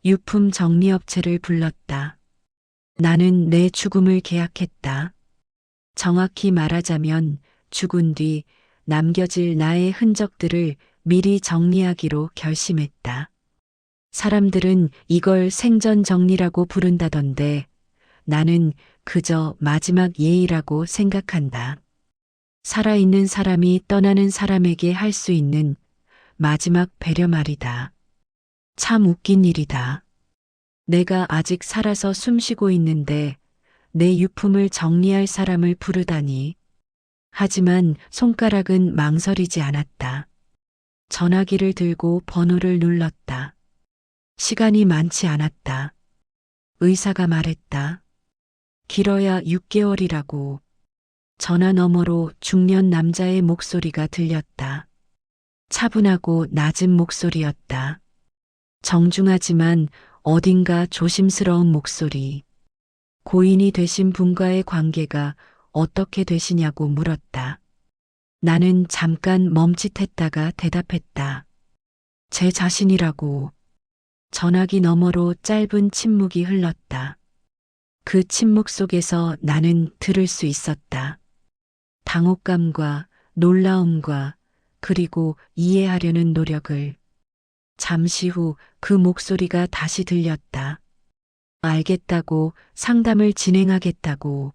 유품 정리업체를 불렀다. 나는 내 죽음을 계약했다. 정확히 말하자면 죽은 뒤 남겨질 나의 흔적들을 미리 정리하기로 결심했다. 사람들은 이걸 생전 정리라고 부른다던데 나는 그저 마지막 예의라고 생각한다. 살아있는 사람이 떠나는 사람에게 할 수 있는 마지막 배려 말이다. 참 웃긴 일이다. 내가 아직 살아서 숨쉬고 있는데 내 유품을 정리할 사람을 부르다니. 하지만 손가락은 망설이지 않았다. 전화기를 들고 번호를 눌렀다. 시간이 많지 않았다. 의사가 말했다. 길어야 6개월이라고. 전화 너머로 중년 남자의 목소리가 들렸다. 차분하고 낮은 목소리였다. 정중하지만 어딘가 조심스러운 목소리. 고인이 되신 분과의 관계가 어떻게 되시냐고 물었다. 나는 잠깐 멈칫했다가 대답했다. 제 자신이라고. 전화기 너머로 짧은 침묵이 흘렀다. 그 침묵 속에서 나는 들을 수 있었다. 당혹감과 놀라움과 그리고 이해하려는 노력을. 잠시 후 그 목소리가 다시 들렸다. 알겠다고, 상담을 진행하겠다고.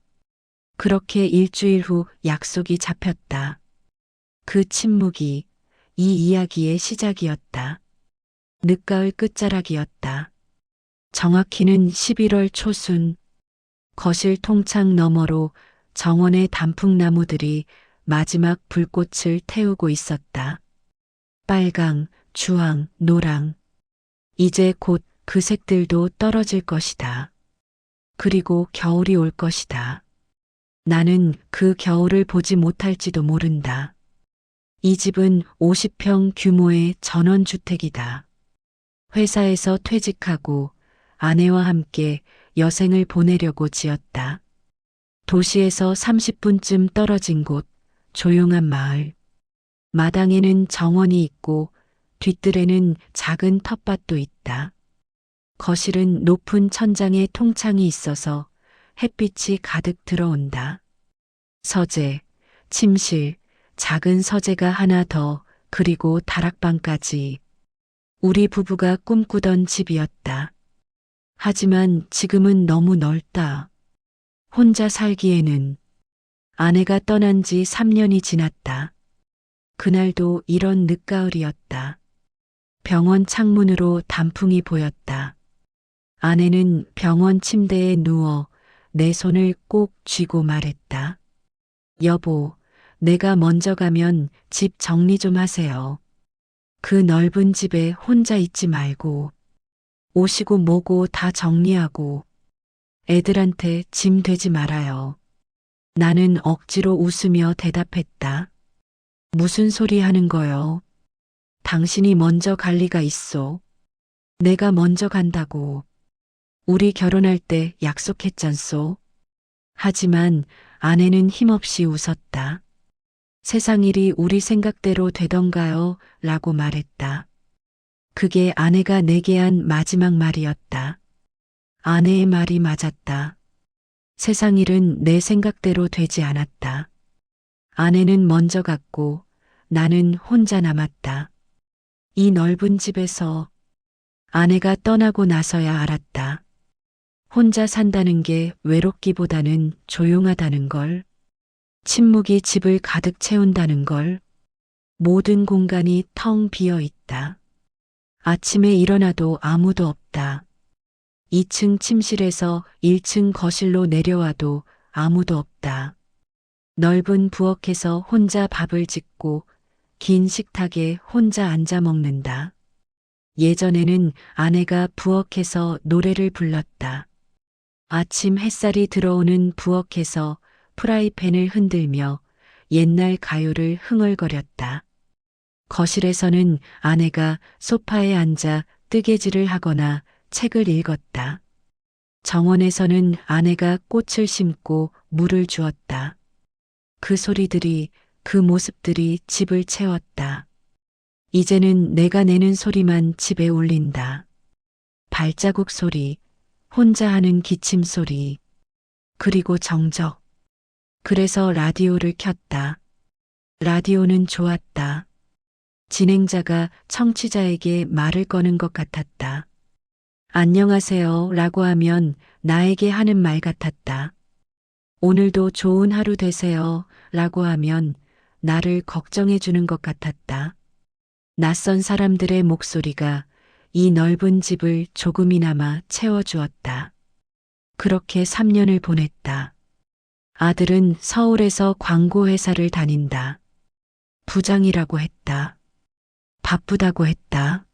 그렇게 일주일 후 약속이 잡혔다. 그 침묵이 이 이야기의 시작이었다. 늦가을 끝자락이었다. 정확히는 11월 초순. 거실 통창 너머로 정원의 단풍나무들이 마지막 불꽃을 태우고 있었다. 빨강, 주황, 노랑. 이제 곧 그 색들도 떨어질 것이다. 그리고 겨울이 올 것이다. 나는 그 겨울을 보지 못할지도 모른다. 이 집은 50평 규모의 전원주택이다. 회사에서 퇴직하고 아내와 함께 여생을 보내려고 지었다. 도시에서 30분쯤 떨어진 곳, 조용한 마을. 마당에는 정원이 있고 뒤뜰에는 작은 텃밭도 있다. 거실은 높은 천장에 통창이 있어서 햇빛이 가득 들어온다. 서재, 침실, 작은 서재가 하나 더, 그리고 다락방까지. 우리 부부가 꿈꾸던 집이었다. 하지만 지금은 너무 넓다. 혼자 살기에는. 아내가 떠난 지 3년이 지났다. 그날도 이런 늦가을이었다. 병원 창문으로 단풍이 보였다. 아내는 병원 침대에 누워 내 손을 꼭 쥐고 말했다. 여보, 내가 먼저 가면 집 정리 좀 하세요. 그 넓은 집에 혼자 있지 말고. 옷이고 뭐고 다 정리하고. 애들한테 짐 되지 말아요. 나는 억지로 웃으며 대답했다. 무슨 소리 하는 거요? 당신이 먼저 갈 리가 있어. 내가 먼저 간다고. 우리 결혼할 때 약속했잖소. 하지만 아내는 힘없이 웃었다. 세상 일이 우리 생각대로 되던가요? 라고 말했다. 그게 아내가 내게 한 마지막 말이었다. 아내의 말이 맞았다. 세상 일은 내 생각대로 되지 않았다. 아내는 먼저 갔고 나는 혼자 남았다. 이 넓은 집에서 아내가 떠나고 나서야 알았다. 혼자 산다는 게 외롭기보다는 조용하다는 걸. 침묵이 집을 가득 채운다는 걸. 모든 공간이 텅 비어 있다. 아침에 일어나도 아무도 없다. 2층 침실에서 1층 거실로 내려와도 아무도 없다. 넓은 부엌에서 혼자 밥을 짓고 긴 식탁에 혼자 앉아 먹는다. 예전에는 아내가 부엌에서 노래를 불렀다. 아침 햇살이 들어오는 부엌에서 프라이팬을 흔들며 옛날 가요를 흥얼거렸다. 거실에서는 아내가 소파에 앉아 뜨개질을 하거나 책을 읽었다. 정원에서는 아내가 꽃을 심고 물을 주었다. 그 소리들이, 그 모습들이 집을 채웠다. 이제는 내가 내는 소리만 집에 울린다. 발자국 소리, 혼자 하는 기침 소리, 그리고 정적. 그래서 라디오를 켰다. 라디오는 좋았다. 진행자가 청취자에게 말을 거는 것 같았다. 안녕하세요 라고 하면 나에게 하는 말 같았다. 오늘도 좋은 하루 되세요 라고 하면 나를 걱정해 주는 것 같았다. 낯선 사람들의 목소리가 이 넓은 집을 조금이나마 채워주었다. 그렇게 3년을 보냈다. 아들은 서울에서 광고회사를 다닌다. 부장이라고 했다. 바쁘다고 했다.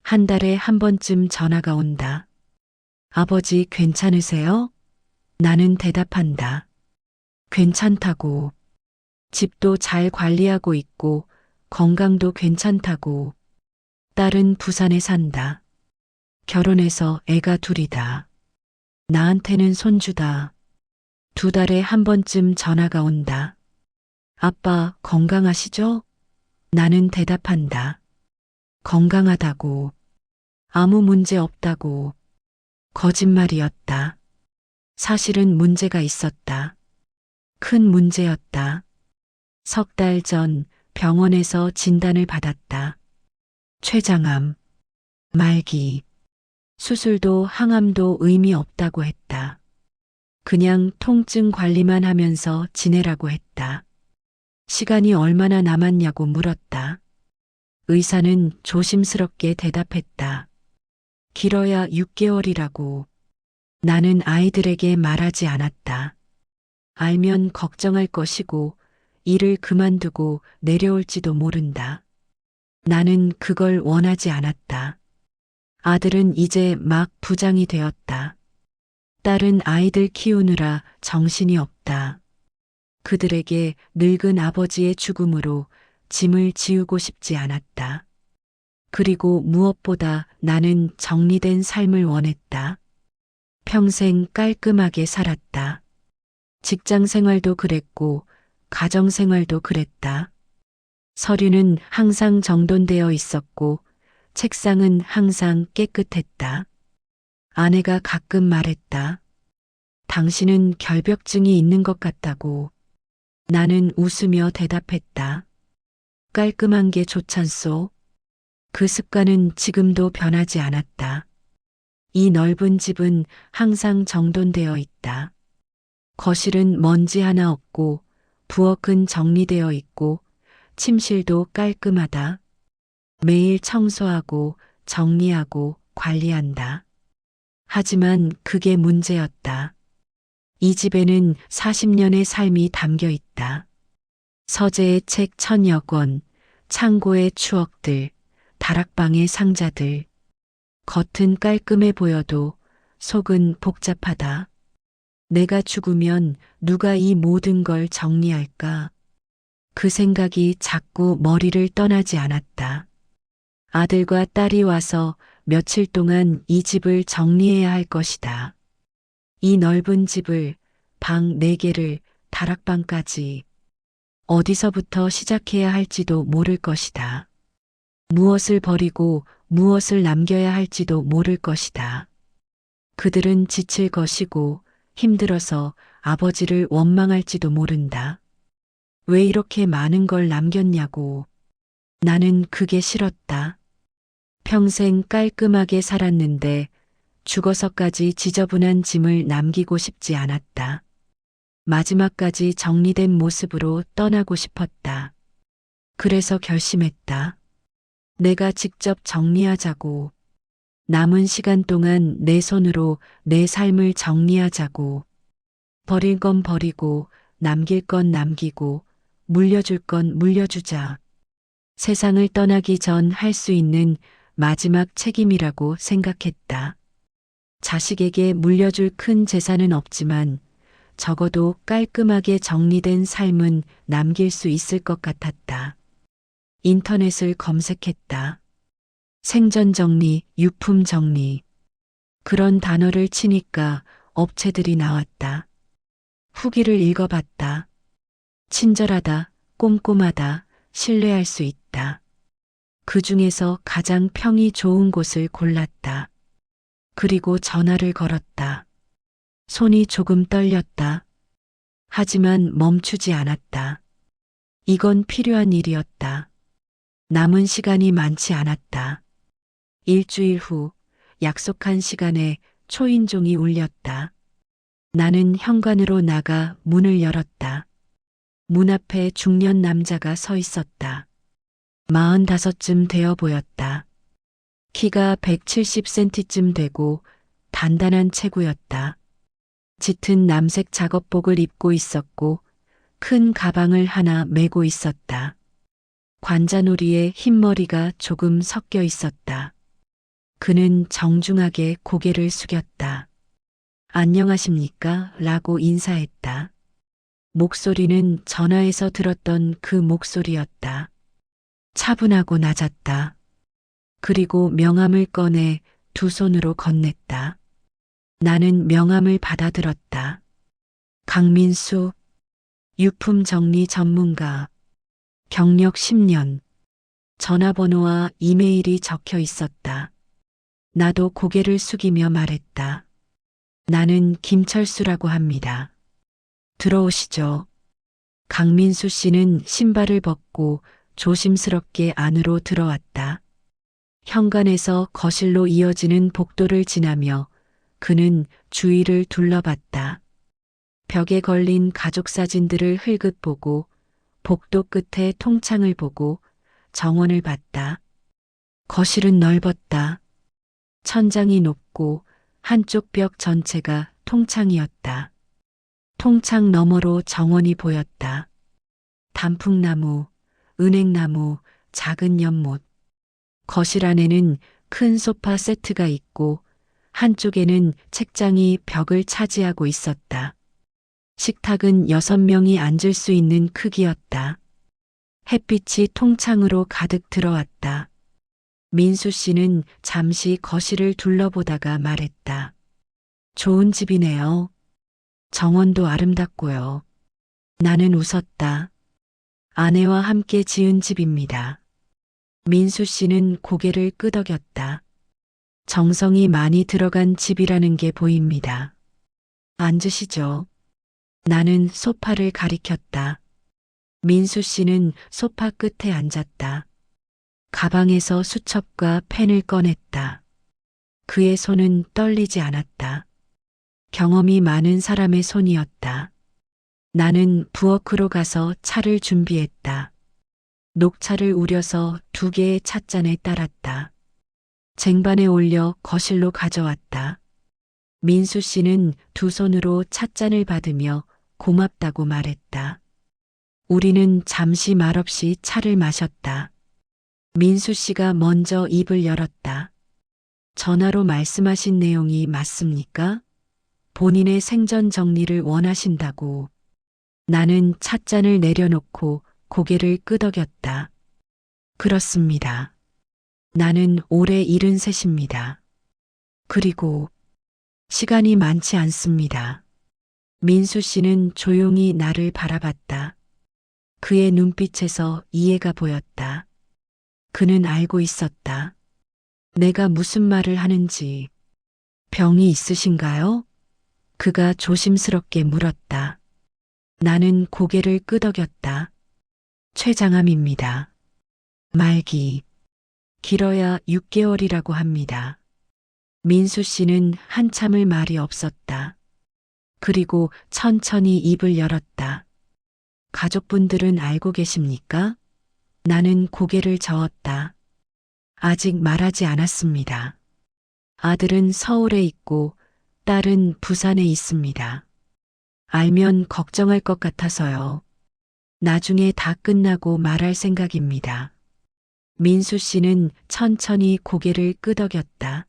한 달에 한 번쯤 전화가 온다. 아버지 괜찮으세요? 나는 대답한다. 괜찮다고. 집도 잘 관리하고 있고 건강도 괜찮다고. 딸은 부산에 산다. 결혼해서 애가 둘이다. 나한테는 손주다. 2달에 한 번쯤 전화가 온다. 아빠 건강하시죠? 나는 대답한다. 건강하다고. 아무 문제 없다고. 거짓말이었다. 사실은 문제가 있었다. 큰 문제였다. 3달 전 병원에서 진단을 받았다. 췌장암, 말기, 수술도 항암도 의미 없다고 했다. 그냥 통증 관리만 하면서 지내라고 했다. 시간이 얼마나 남았냐고 물었다. 의사는 조심스럽게 대답했다. 길어야 6개월이라고. 나는 아이들에게 말하지 않았다. 알면 걱정할 것이고 일을 그만두고 내려올지도 모른다. 나는 그걸 원하지 않았다. 아들은 이제 막 부장이 되었다. 딸은 아이들 키우느라 정신이 없다. 그들에게 늙은 아버지의 죽음으로 짐을 지우고 싶지 않았다. 그리고 무엇보다 나는 정리된 삶을 원했다. 평생 깔끔하게 살았다. 직장 생활도 그랬고 가정 생활도 그랬다. 서류는 항상 정돈되어 있었고 책상은 항상 깨끗했다. 아내가 가끔 말했다. 당신은 결벽증이 있는 것 같다고. 나는 웃으며 대답했다. 깔끔한 게 좋잖소. 그 습관은 지금도 변하지 않았다. 이 넓은 집은 항상 정돈되어 있다. 거실은 먼지 하나 없고 부엌은 정리되어 있고 침실도 깔끔하다. 매일 청소하고 정리하고 관리한다. 하지만 그게 문제였다. 이 집에는 40년의 삶이 담겨 있다. 서재의 책 1000여 권, 창고의 추억들, 다락방의 상자들. 겉은 깔끔해 보여도 속은 복잡하다. 내가 죽으면 누가 이 모든 걸 정리할까? 그 생각이 자꾸 머리를 떠나지 않았다. 아들과 딸이 와서 며칠 동안 이 집을 정리해야 할 것이다. 이 넓은 집을, 방 4개를, 다락방까지 어디서부터 시작해야 할지도 모를 것이다. 무엇을 버리고 무엇을 남겨야 할지도 모를 것이다. 그들은 지칠 것이고 힘들어서 아버지를 원망할지도 모른다. 왜 이렇게 많은 걸 남겼냐고. 나는 그게 싫었다. 평생 깔끔하게 살았는데 죽어서까지 지저분한 짐을 남기고 싶지 않았다. 마지막까지 정리된 모습으로 떠나고 싶었다. 그래서 결심했다. 내가 직접 정리하자고. 남은 시간 동안 내 손으로 내 삶을 정리하자고. 버릴 건 버리고 남길 건 남기고 물려줄 건 물려주자. 세상을 떠나기 전 할 수 있는 마지막 책임이라고 생각했다. 자식에게 물려줄 큰 재산은 없지만 적어도 깔끔하게 정리된 삶은 남길 수 있을 것 같았다. 인터넷을 검색했다. 생전 정리, 유품 정리. 그런 단어를 치니까 업체들이 나왔다. 후기를 읽어봤다. 친절하다, 꼼꼼하다, 신뢰할 수 있다. 그 중에서 가장 평이 좋은 곳을 골랐다. 그리고 전화를 걸었다. 손이 조금 떨렸다. 하지만 멈추지 않았다. 이건 필요한 일이었다. 남은 시간이 많지 않았다. 일주일 후 약속한 시간에 초인종이 울렸다. 나는 현관으로 나가 문을 열었다. 문 앞에 중년 남자가 서 있었다. 45쯤 되어 보였다. 키가 170cm쯤 되고 단단한 체구였다. 짙은 남색 작업복을 입고 있었고 큰 가방을 하나 메고 있었다. 관자놀이에 흰머리가 조금 섞여 있었다. 그는 정중하게 고개를 숙였다. 안녕하십니까? 라고 인사했다. 목소리는 전화에서 들었던 그 목소리였다. 차분하고 낮았다. 그리고 명함을 꺼내 두 손으로 건넸다. 나는 명함을 받아들었다. 강민수, 유품 정리 전문가, 경력 10년, 전화번호와 이메일이 적혀 있었다. 나도 고개를 숙이며 말했다. 나는 김철수라고 합니다. 들어오시죠. 강민수 씨는 신발을 벗고 조심스럽게 안으로 들어왔다. 현관에서 거실로 이어지는 복도를 지나며 그는 주위를 둘러봤다. 벽에 걸린 가족 사진들을 흘끗 보고 복도 끝에 통창을 보고 정원을 봤다. 거실은 넓었다. 천장이 높고 한쪽 벽 전체가 통창이었다. 통창 너머로 정원이 보였다. 단풍나무, 은행나무, 작은 연못. 거실 안에는 큰 소파 세트가 있고 한쪽에는 책장이 벽을 차지하고 있었다. 식탁은 6명이 앉을 수 있는 크기였다. 햇빛이 통창으로 가득 들어왔다. 민수 씨는 잠시 거실을 둘러보다가 말했다. 좋은 집이네요. 정원도 아름답고요. 나는 웃었다. 아내와 함께 지은 집입니다. 민수 씨는 고개를 끄덕였다. 정성이 많이 들어간 집이라는 게 보입니다. 앉으시죠. 나는 소파를 가리켰다. 민수 씨는 소파 끝에 앉았다. 가방에서 수첩과 펜을 꺼냈다. 그의 손은 떨리지 않았다. 경험이 많은 사람의 손이었다. 나는 부엌으로 가서 차를 준비했다. 녹차를 우려서 2개의 찻잔에 따랐다. 쟁반에 올려 거실로 가져왔다. 민수 씨는 두 손으로 찻잔을 받으며 고맙다고 말했다. 우리는 잠시 말없이 차를 마셨다. 민수 씨가 먼저 입을 열었다. 전화로 말씀하신 내용이 맞습니까? 본인의 생전 정리를 원하신다고. 나는 찻잔을 내려놓고 고개를 끄덕였다. 그렇습니다. 나는 올해 73입니다. 그리고 시간이 많지 않습니다. 민수 씨는 조용히 나를 바라봤다. 그의 눈빛에서 이해가 보였다. 그는 알고 있었다. 내가 무슨 말을 하는지. 병이 있으신가요? 그가 조심스럽게 물었다. 나는 고개를 끄덕였다. 췌장암입니다. 말기. 길어야 6개월이라고 합니다. 민수 씨는 한참을 말이 없었다. 그리고 천천히 입을 열었다. 가족분들은 알고 계십니까? 나는 고개를 저었다. 아직 말하지 않았습니다. 아들은 서울에 있고 딸은 부산에 있습니다. 알면 걱정할 것 같아서요. 나중에 다 끝나고 말할 생각입니다. 민수 씨는 천천히 고개를 끄덕였다.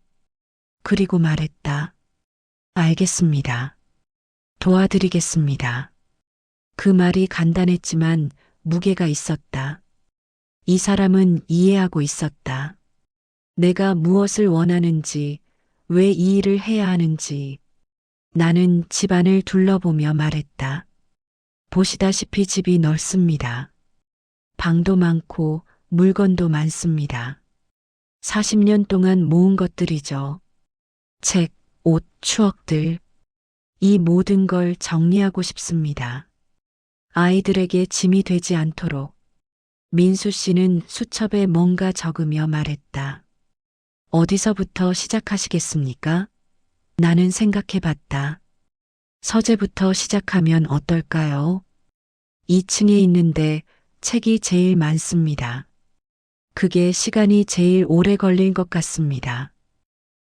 그리고 말했다. 알겠습니다. 도와드리겠습니다. 그 말이 간단했지만 무게가 있었다. 이 사람은 이해하고 있었다. 내가 무엇을 원하는지, 왜 이 일을 해야 하는지. 나는 집안을 둘러보며 말했다. 보시다시피 집이 넓습니다. 방도 많고 물건도 많습니다. 40년 동안 모은 것들이죠. 책, 옷, 추억들. 이 모든 걸 정리하고 싶습니다. 아이들에게 짐이 되지 않도록. 민수 씨는 수첩에 뭔가 적으며 말했다. 어디서부터 시작하시겠습니까? 나는 생각해 봤다. 서재부터 시작하면 어떨까요? 2층에 있는데 책이 제일 많습니다. 그게 시간이 제일 오래 걸릴 것 같습니다.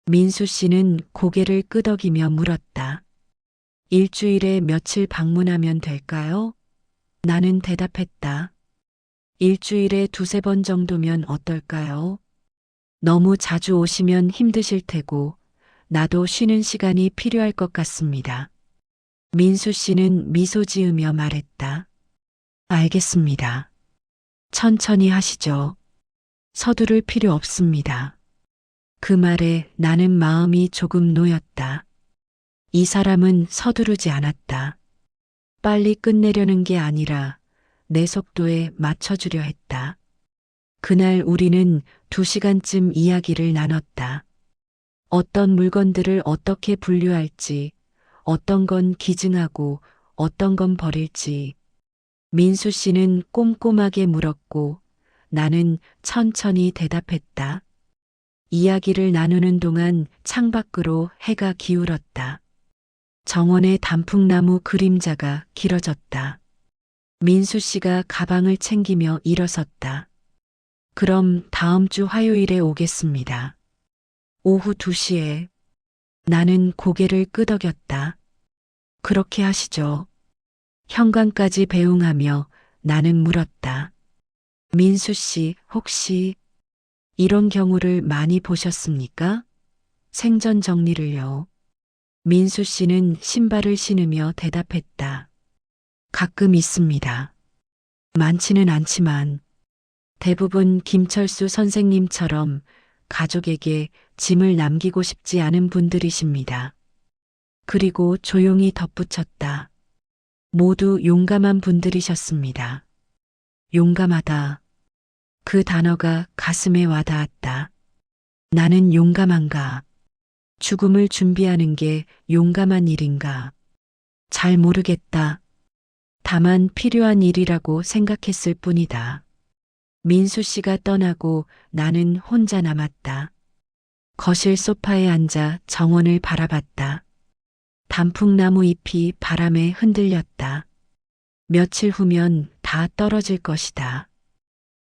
민수 씨는 고개를 끄덕이며 물었다. 일주일에 며칠 방문하면 될까요? 나는 대답했다. 일주일에 두세 번 정도면 어떨까요? 너무 자주 오시면 힘드실 테고, 나도 쉬는 시간이 필요할 것 같습니다. 민수 씨는 미소 지으며 말했다. 알겠습니다. 천천히 하시죠. 서두를 필요 없습니다. 그 말에 나는 마음이 조금 놓였다. 이 사람은 서두르지 않았다. 빨리 끝내려는 게 아니라 내 속도에 맞춰주려 했다. 그날 우리는 2시간쯤 이야기를 나눴다. 어떤 물건들을 어떻게 분류할지, 어떤 건 기증하고 어떤 건 버릴지. 민수 씨는 꼼꼼하게 물었고 나는 천천히 대답했다. 이야기를 나누는 동안 창밖으로 해가 기울었다. 정원의 단풍나무 그림자가 길어졌다. 민수 씨가 가방을 챙기며 일어섰다. 그럼 다음 주 화요일에 오겠습니다. 오후 2시에. 나는 고개를 끄덕였다. 그렇게 하시죠. 현관까지 배웅하며 나는 물었다. 민수 씨, 혹시 이런 경우를 많이 보셨습니까? 생전 정리를요. 민수 씨는 신발을 신으며 대답했다. 가끔 있습니다. 많지는 않지만 대부분 김철수 선생님처럼 가족에게 짐을 남기고 싶지 않은 분들이십니다. 그리고 조용히 덧붙였다. 모두 용감한 분들이셨습니다. 용감하다. 그 단어가 가슴에 와닿았다. 나는 용감한가? 죽음을 준비하는 게 용감한 일인가? 잘 모르겠다. 다만 필요한 일이라고 생각했을 뿐이다. 민수 씨가 떠나고 나는 혼자 남았다. 거실 소파에 앉아 정원을 바라봤다. 단풍나무 잎이 바람에 흔들렸다. 며칠 후면 다 떨어질 것이다.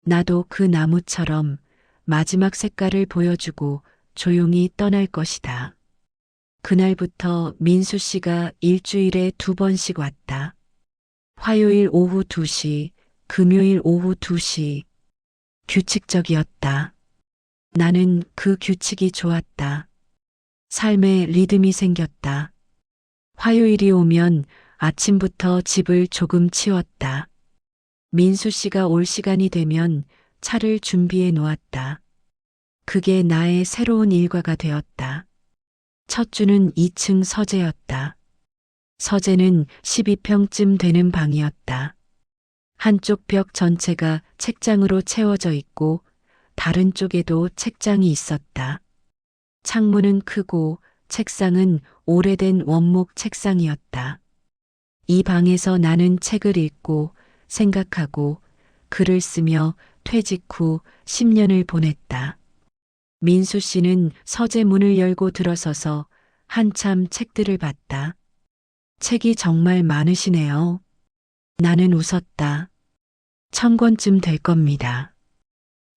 나도 그 나무처럼 마지막 색깔을 보여주고 조용히 떠날 것이다. 그날부터 민수 씨가 일주일에 2번씩 왔다. 화요일 오후 2시, 금요일 오후 2시. 규칙적이었다. 나는 그 규칙이 좋았다. 삶에 리듬이 생겼다. 화요일이 오면 아침부터 집을 조금 치웠다. 민수 씨가 올 시간이 되면 차를 준비해 놓았다. 그게 나의 새로운 일과가 되었다. 첫 주는 2층 서재였다. 서재는 12평쯤 되는 방이었다. 한쪽 벽 전체가 책장으로 채워져 있고 다른 쪽에도 책장이 있었다. 창문은 크고 책상은 오래된 원목 책상이었다. 이 방에서 나는 책을 읽고 생각하고 글을 쓰며 퇴직 후 10년을 보냈다. 민수 씨는 서재 문을 열고 들어서서 한참 책들을 봤다. 책이 정말 많으시네요. 나는 웃었다. 1000권쯤 될 겁니다.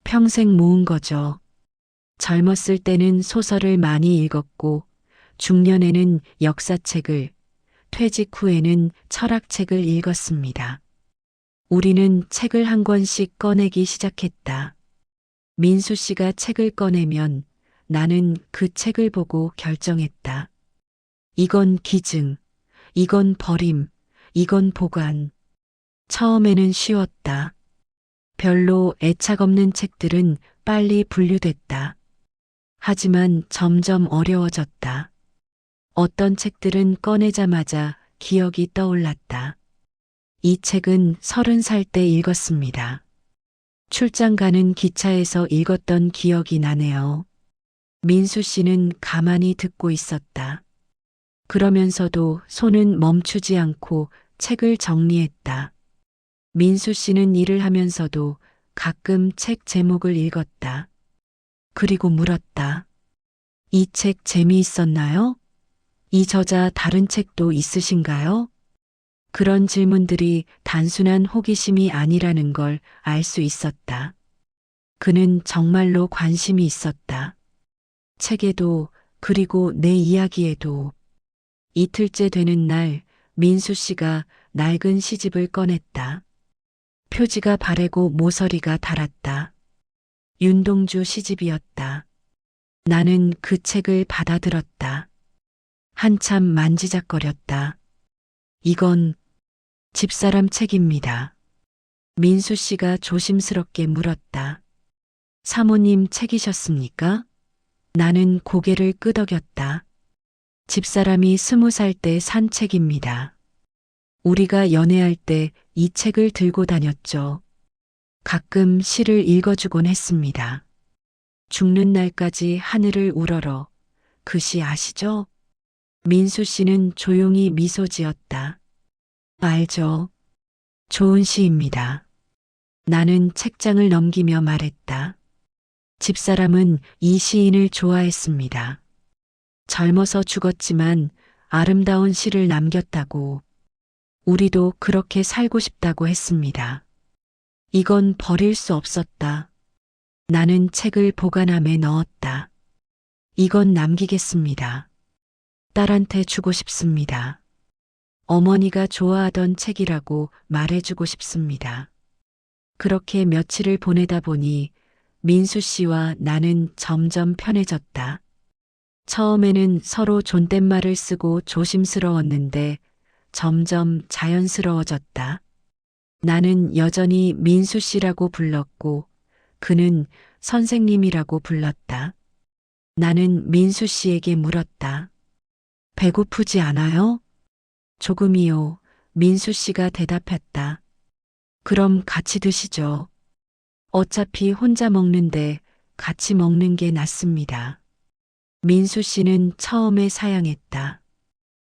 평생 모은 거죠. 젊었을 때는 소설을 많이 읽었고, 중년에는 역사책을, 퇴직 후에는 철학책을 읽었습니다. 우리는 책을 한 권씩 꺼내기 시작했다. 민수 씨가 책을 꺼내면 나는 그 책을 보고 결정했다. 이건 기증, 이건 버림, 이건 보관. 처음에는 쉬웠다. 별로 애착 없는 책들은 빨리 분류됐다. 하지만 점점 어려워졌다. 어떤 책들은 꺼내자마자 기억이 떠올랐다. 이 책은 30살 때 읽었습니다. 출장 가는 기차에서 읽었던 기억이 나네요. 민수 씨는 가만히 듣고 있었다. 그러면서도 손은 멈추지 않고 책을 정리했다. 민수 씨는 일을 하면서도 가끔 책 제목을 읽었다. 그리고 물었다. 이 책 재미있었나요? 이 저자 다른 책도 있으신가요? 그런 질문들이 단순한 호기심이 아니라는 걸 알 수 있었다. 그는 정말로 관심이 있었다. 책에도, 그리고 내 이야기에도. 이틀째 되는 날 민수 씨가 낡은 시집을 꺼냈다. 표지가 바래고 모서리가 달았다. 윤동주 시집이었다. 나는 그 책을 받아들었다. 한참 만지작거렸다. 이건 집사람 책입니다. 민수 씨가 조심스럽게 물었다. 사모님 책이셨습니까? 나는 고개를 끄덕였다. 집사람이 20살 때 산 책입니다. 우리가 연애할 때 이 책을 들고 다녔죠. 가끔 시를 읽어주곤 했습니다. 죽는 날까지 하늘을 우러러. 그 시 아시죠? 민수 씨는 조용히 미소 지었다. 알죠. 좋은 시입니다. 나는 책장을 넘기며 말했다. 집사람은 이 시인을 좋아했습니다. 젊어서 죽었지만 아름다운 시를 남겼다고. 우리도 그렇게 살고 싶다고 했습니다. 이건 버릴 수 없었다. 나는 책을 보관함에 넣었다. 이건 남기겠습니다. 딸한테 주고 싶습니다. 어머니가 좋아하던 책이라고 말해주고 싶습니다. 그렇게 며칠을 보내다 보니 민수 씨와 나는 점점 편해졌다. 처음에는 서로 존댓말을 쓰고 조심스러웠는데 점점 자연스러워졌다. 나는 여전히 민수 씨라고 불렀고 그는 선생님이라고 불렀다. 나는 민수 씨에게 물었다. 배고프지 않아요? 조금이요. 민수 씨가 대답했다. 그럼 같이 드시죠. 어차피 혼자 먹는데 같이 먹는 게 낫습니다. 민수 씨는 처음에 사양했다.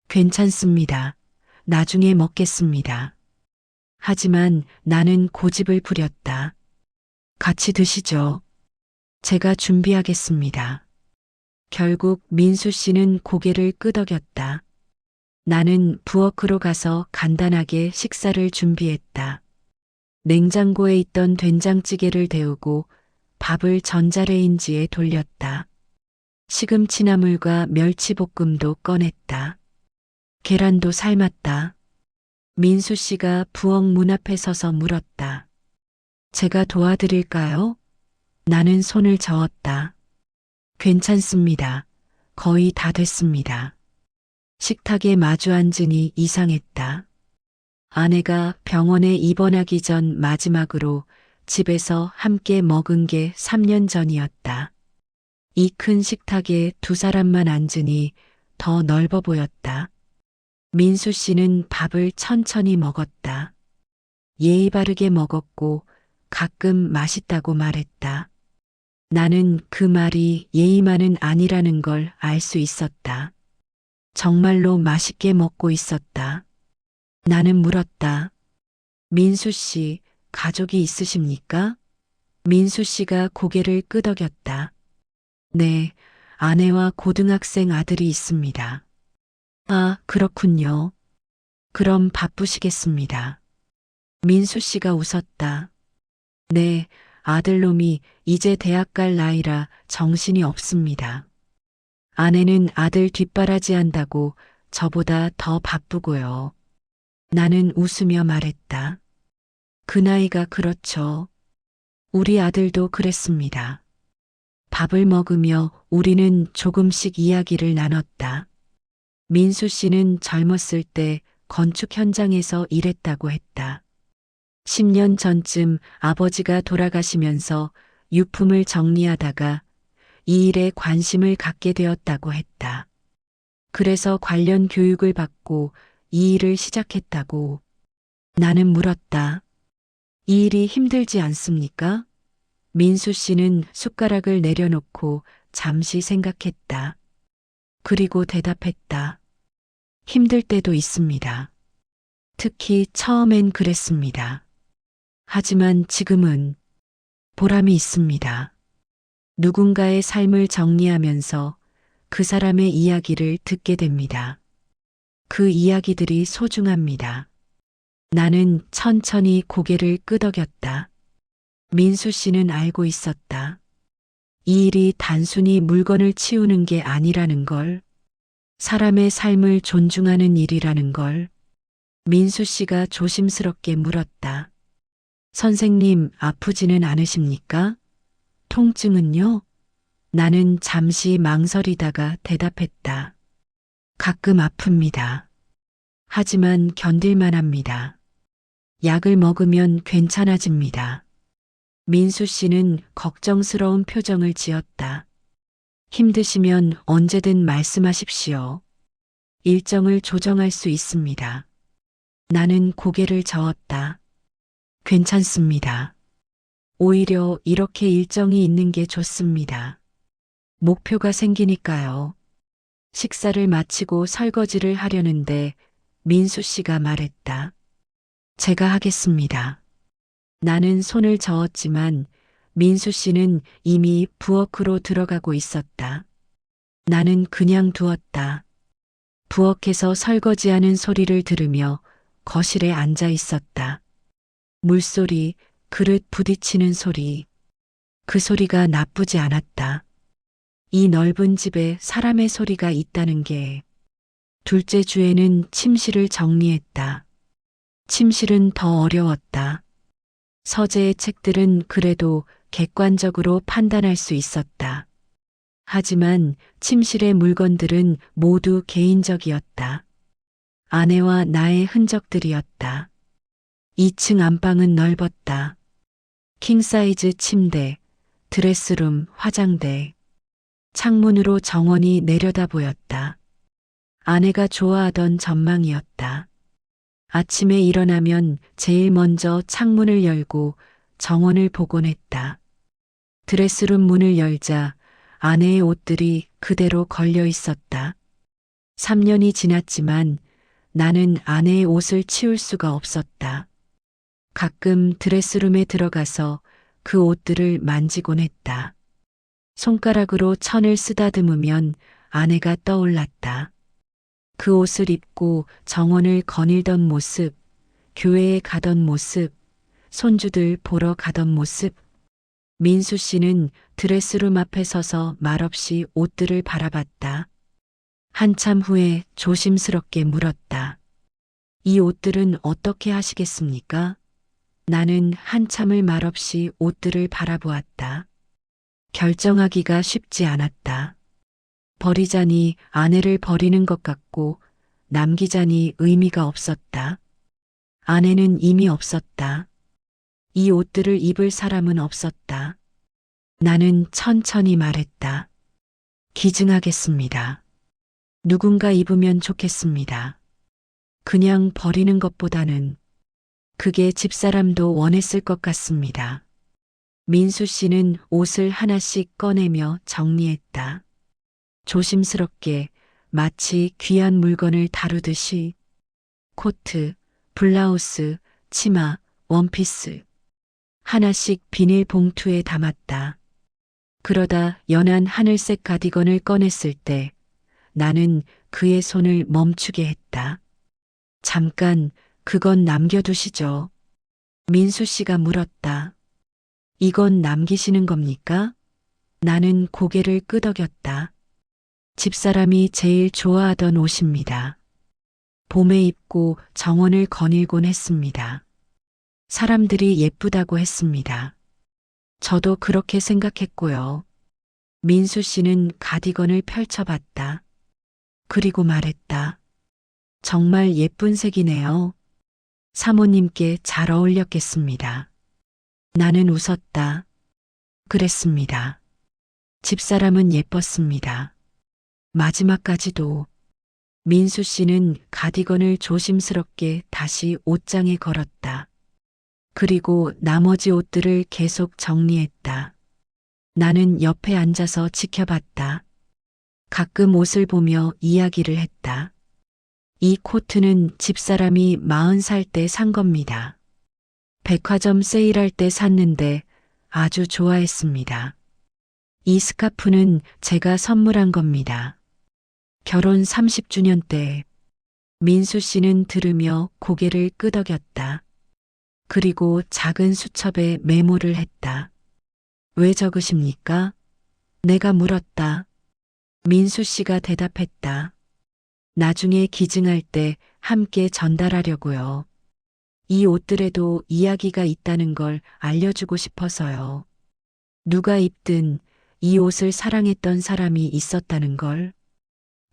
괜찮습니다. 나중에 먹겠습니다. 하지만 나는 고집을 부렸다. 같이 드시죠. 제가 준비하겠습니다. 결국 민수 씨는 고개를 끄덕였다. 나는 부엌으로 가서 간단하게 식사를 준비했다. 냉장고에 있던 된장찌개를 데우고 밥을 전자레인지에 돌렸다. 시금치나물과 멸치볶음도 꺼냈다. 계란도 삶았다. 민수 씨가 부엌 문 앞에 서서 물었다. 제가 도와드릴까요? 나는 손을 저었다. 괜찮습니다. 거의 다 됐습니다. 식탁에 마주 앉으니 이상했다. 아내가 병원에 입원하기 전 마지막으로 집에서 함께 먹은 게 3년 전이었다. 이 큰 식탁에 두 사람만 앉으니 더 넓어 보였다. 민수 씨는 밥을 천천히 먹었다. 예의 바르게 먹었고 가끔 맛있다고 말했다. 나는 그 말이 예의만은 아니라는 걸 알 수 있었다. 정말로 맛있게 먹고 있었다. 나는 물었다. 민수 씨, 가족이 있으십니까? 민수 씨가 고개를 끄덕였다. 네, 아내와 고등학생 아들이 있습니다. 아, 그렇군요. 그럼 바쁘시겠습니다. 민수 씨가 웃었다. 네, 아들놈이 이제 대학 갈 나이라 정신이 없습니다. 아내는 아들 뒷바라지 한다고 저보다 더 바쁘고요. 나는 웃으며 말했다. 그 나이가 그렇죠. 우리 아들도 그랬습니다. 밥을 먹으며 우리는 조금씩 이야기를 나눴다. 민수 씨는 젊었을 때 건축 현장에서 일했다고 했다. 10년 전쯤 아버지가 돌아가시면서 유품을 정리하다가 이 일에 관심을 갖게 되었다고 했다. 그래서 관련 교육을 받고 이 일을 시작했다고. 나는 물었다. 이 일이 힘들지 않습니까? 민수 씨는 숟가락을 내려놓고 잠시 생각했다. 그리고 대답했다. 힘들 때도 있습니다. 특히 처음엔 그랬습니다. 하지만 지금은 보람이 있습니다. 누군가의 삶을 정리하면서 그 사람의 이야기를 듣게 됩니다. 그 이야기들이 소중합니다. 나는 천천히 고개를 끄덕였다. 민수 씨는 알고 있었다. 이 일이 단순히 물건을 치우는 게 아니라는 걸, 사람의 삶을 존중하는 일이라는 걸. 민수 씨가 조심스럽게 물었다. 선생님, 아프지는 않으십니까? 통증은요? 나는 잠시 망설이다가 대답했다. 가끔 아픕니다. 하지만 견딜만 합니다. 약을 먹으면 괜찮아집니다. 민수 씨는 걱정스러운 표정을 지었다. 힘드시면 언제든 말씀하십시오. 일정을 조정할 수 있습니다. 나는 고개를 저었다. 괜찮습니다. 오히려 이렇게 일정이 있는 게 좋습니다. 목표가 생기니까요. 식사를 마치고 설거지를 하려는데 민수 씨가 말했다. 제가 하겠습니다. 나는 손을 저었지만 민수 씨는 이미 부엌으로 들어가고 있었다. 나는 그냥 두었다. 부엌에서 설거지하는 소리를 들으며 거실에 앉아 있었다. 물소리, 그릇 부딪히는 소리. 그 소리가 나쁘지 않았다. 이 넓은 집에 사람의 소리가 있다는 게. 둘째 주에는 침실을 정리했다. 침실은 더 어려웠다. 서재의 책들은 그래도 객관적으로 판단할 수 있었다. 하지만 침실의 물건들은 모두 개인적이었다. 아내와 나의 흔적들이었다. 2층 안방은 넓었다. 킹사이즈 침대, 드레스룸, 화장대. 창문으로 정원이 내려다 보였다. 아내가 좋아하던 전망이었다. 아침에 일어나면 제일 먼저 창문을 열고 정원을 보곤 했다. 드레스룸 문을 열자 아내의 옷들이 그대로 걸려 있었다. 3년이 지났지만 나는 아내의 옷을 치울 수가 없었다. 가끔 드레스룸에 들어가서 그 옷들을 만지곤 했다. 손가락으로 천을 쓰다듬으면 아내가 떠올랐다. 그 옷을 입고 정원을 거닐던 모습, 교회에 가던 모습, 손주들 보러 가던 모습. 민수 씨는 드레스룸 앞에 서서 말없이 옷들을 바라봤다. 한참 후에 조심스럽게 물었다. 이 옷들은 어떻게 하시겠습니까? 나는 한참을 말없이 옷들을 바라보았다. 결정하기가 쉽지 않았다. 버리자니 아내를 버리는 것 같고 남기자니 의미가 없었다. 아내는 이미 없었다. 이 옷들을 입을 사람은 없었다. 나는 천천히 말했다. 기증하겠습니다. 누군가 입으면 좋겠습니다. 그냥 버리는 것보다는 그게 집사람도 원했을 것 같습니다. 민수 씨는 옷을 하나씩 꺼내며 정리했다. 조심스럽게 마치 귀한 물건을 다루듯이 코트, 블라우스, 치마, 원피스 하나씩 비닐 봉투에 담았다. 그러다 연한 하늘색 가디건을 꺼냈을 때 나는 그의 손을 멈추게 했다. 잠깐, 그건 남겨두시죠. 민수 씨가 물었다. 이건 남기시는 겁니까? 나는 고개를 끄덕였다. 집사람이 제일 좋아하던 옷입니다. 봄에 입고 정원을 거닐곤 했습니다. 사람들이 예쁘다고 했습니다. 저도 그렇게 생각했고요. 민수 씨는 가디건을 펼쳐봤다. 그리고 말했다. 정말 예쁜 색이네요. 사모님께 잘 어울렸겠습니다. 나는 웃었다. 그랬습니다. 집사람은 예뻤습니다. 마지막까지도. 민수 씨는 가디건을 조심스럽게 다시 옷장에 걸었다. 그리고 나머지 옷들을 계속 정리했다. 나는 옆에 앉아서 지켜봤다. 가끔 옷을 보며 이야기를 했다. 이 코트는 집사람이 40살 때 산 겁니다. 백화점 세일할 때 샀는데 아주 좋아했습니다. 이 스카프는 제가 선물한 겁니다. 결혼 30주년 때 민수 씨는 들으며 고개를 끄덕였다. 그리고 작은 수첩에 메모를 했다. 왜 적으십니까? 내가 물었다. 민수 씨가 대답했다. 나중에 기증할 때 함께 전달하려고요. 이 옷들에도 이야기가 있다는 걸 알려주고 싶어서요. 누가 입든 이 옷을 사랑했던 사람이 있었다는 걸.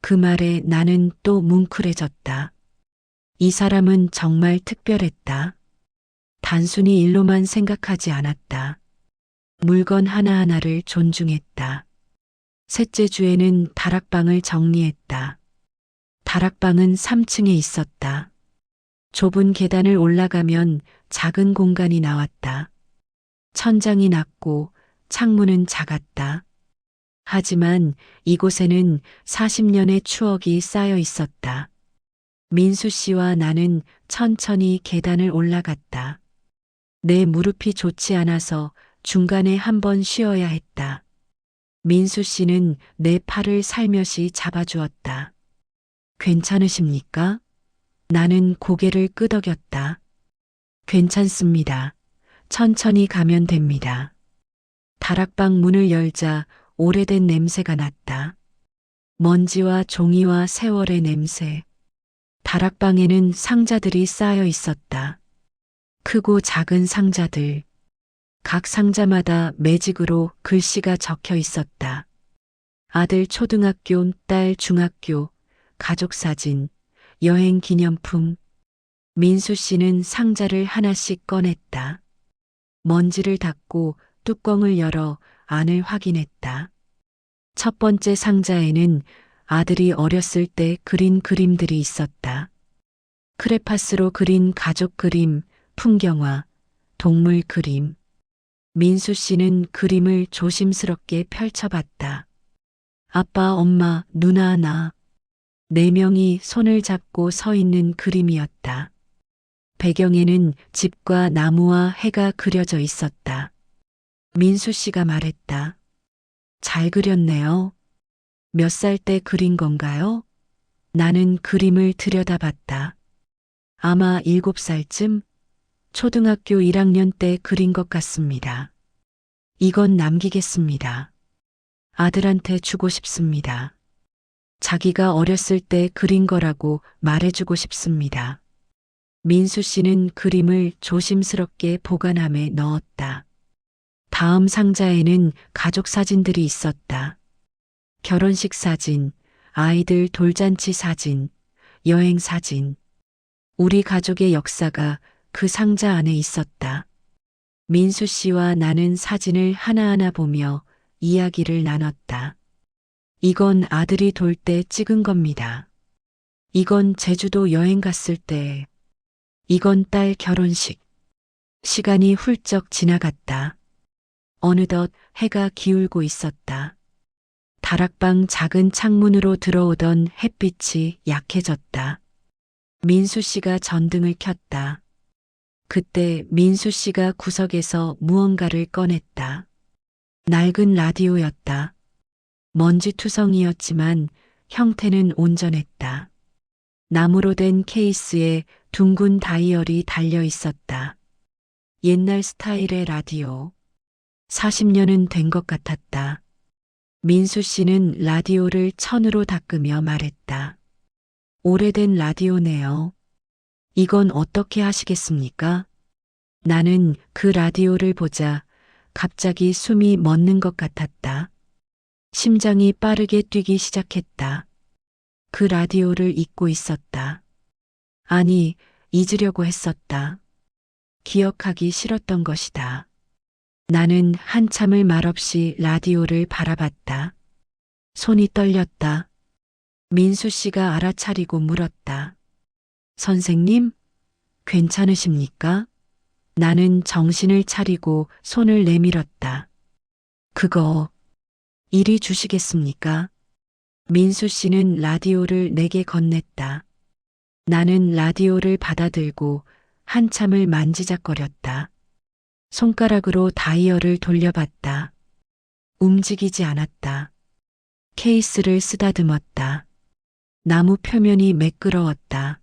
그 말에 나는 또 뭉클해졌다. 이 사람은 정말 특별했다. 단순히 일로만 생각하지 않았다. 물건 하나하나를 존중했다. 셋째 주에는 다락방을 정리했다. 다락방은 3층에 있었다. 좁은 계단을 올라가면 작은 공간이 나왔다. 천장이 낮고 창문은 작았다. 하지만 이곳에는 40년의 추억이 쌓여 있었다. 민수 씨와 나는 천천히 계단을 올라갔다. 내 무릎이 좋지 않아서 중간에 한번 쉬어야 했다. 민수 씨는 내 팔을 살며시 잡아주었다. 괜찮으십니까? 나는 고개를 끄덕였다. 괜찮습니다. 천천히 가면 됩니다. 다락방 문을 열자 오래된 냄새가 났다. 먼지와 종이와 세월의 냄새. 다락방에는 상자들이 쌓여 있었다. 크고 작은 상자들. 각 상자마다 매직으로 글씨가 적혀 있었다. 아들 초등학교, 딸 중학교, 가족 사진, 여행 기념품. 민수 씨는 상자를 하나씩 꺼냈다. 먼지를 닦고 뚜껑을 열어 안을 확인했다. 첫 번째 상자에는 아들이 어렸을 때 그린 그림들이 있었다. 크레파스로 그린 가족 그림, 풍경화, 동물 그림. 민수 씨는 그림을 조심스럽게 펼쳐봤다. 아빠, 엄마, 누나, 나. 4명이 손을 잡고 서 있는 그림이었다. 배경에는 집과 나무와 해가 그려져 있었다. 민수 씨가 말했다. 잘 그렸네요. 몇 살 때 그린 건가요? 나는 그림을 들여다봤다. 아마 7살쯤? 초등학교 1학년 때 그린 것 같습니다. 이건 남기겠습니다. 아들한테 주고 싶습니다. 자기가 어렸을 때 그린 거라고 말해주고 싶습니다. 민수 씨는 그림을 조심스럽게 보관함에 넣었다. 다음 상자에는 가족 사진들이 있었다. 결혼식 사진, 아이들 돌잔치 사진, 여행 사진. 우리 가족의 역사가 그 상자 안에 있었다. 민수 씨와 나는 사진을 하나하나 보며 이야기를 나눴다. 이건 아들이 돌 때 찍은 겁니다. 이건 제주도 여행 갔을 때. 이건 딸 결혼식. 시간이 훌쩍 지나갔다. 어느덧 해가 기울고 있었다. 다락방 작은 창문으로 들어오던 햇빛이 약해졌다. 민수 씨가 전등을 켰다. 그때 민수 씨가 구석에서 무언가를 꺼냈다. 낡은 라디오였다. 먼지투성이었지만 형태는 온전했다. 나무로 된 케이스에 둥근 다이얼이 달려 있었다. 옛날 스타일의 라디오. 40년은 된 것 같았다. 민수 씨는 라디오를 천으로 닦으며 말했다. 오래된 라디오네요. 이건 어떻게 하시겠습니까? 나는 그 라디오를 보자 갑자기 숨이 멎는 것 같았다. 심장이 빠르게 뛰기 시작했다. 그 라디오를 잊고 있었다. 아니, 잊으려고 했었다. 기억하기 싫었던 것이다. 나는 한참을 말없이 라디오를 바라봤다. 손이 떨렸다. 민수 씨가 알아차리고 물었다. 선생님, 괜찮으십니까? 나는 정신을 차리고 손을 내밀었다. 그거 이리 주시겠습니까? 민수 씨는 라디오를 내게 건넸다. 나는 라디오를 받아들고 한참을 만지작거렸다. 손가락으로 다이얼을 돌려봤다. 움직이지 않았다. 케이스를 쓰다듬었다. 나무 표면이 매끄러웠다.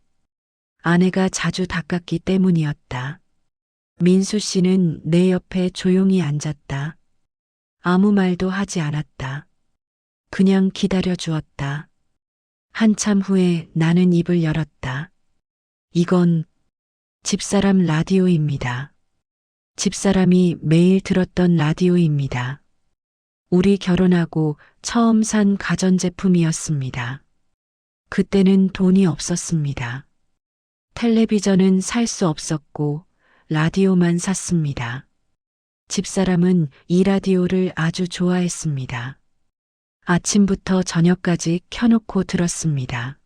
아내가 자주 닦았기 때문이었다. 민수 씨는 내 옆에 조용히 앉았다. 아무 말도 하지 않았다. 그냥 기다려 주었다. 한참 후에 나는 입을 열었다. 이건 집사람 라디오입니다. 집사람이 매일 들었던 라디오입니다. 우리 결혼하고 처음 산 가전제품이었습니다. 그때는 돈이 없었습니다. 텔레비전은 살 수 없었고 라디오만 샀습니다. 집사람은 이 라디오를 아주 좋아했습니다. 아침부터 저녁까지 켜놓고 들었습니다.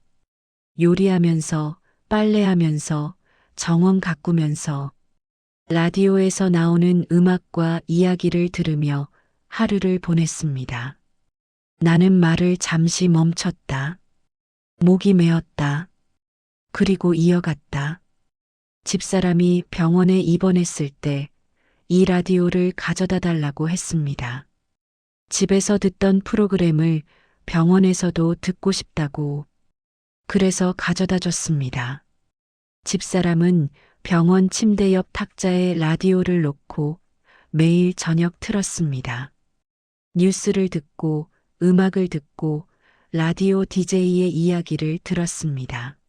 요리하면서, 빨래하면서, 정원 가꾸면서, 라디오에서 나오는 음악과 이야기를 들으며 하루를 보냈습니다. 나는 말을 잠시 멈췄다. 목이 메었다. 그리고 이어갔다. 집사람이 병원에 입원했을 때 이 라디오를 가져다 달라고 했습니다. 집에서 듣던 프로그램을 병원에서도 듣고 싶다고. 그래서 가져다 줬습니다. 집사람은 병원 침대 옆 탁자에 라디오를 놓고 매일 저녁 틀었습니다. 뉴스를 듣고 음악을 듣고 라디오 DJ의 이야기를 들었습니다.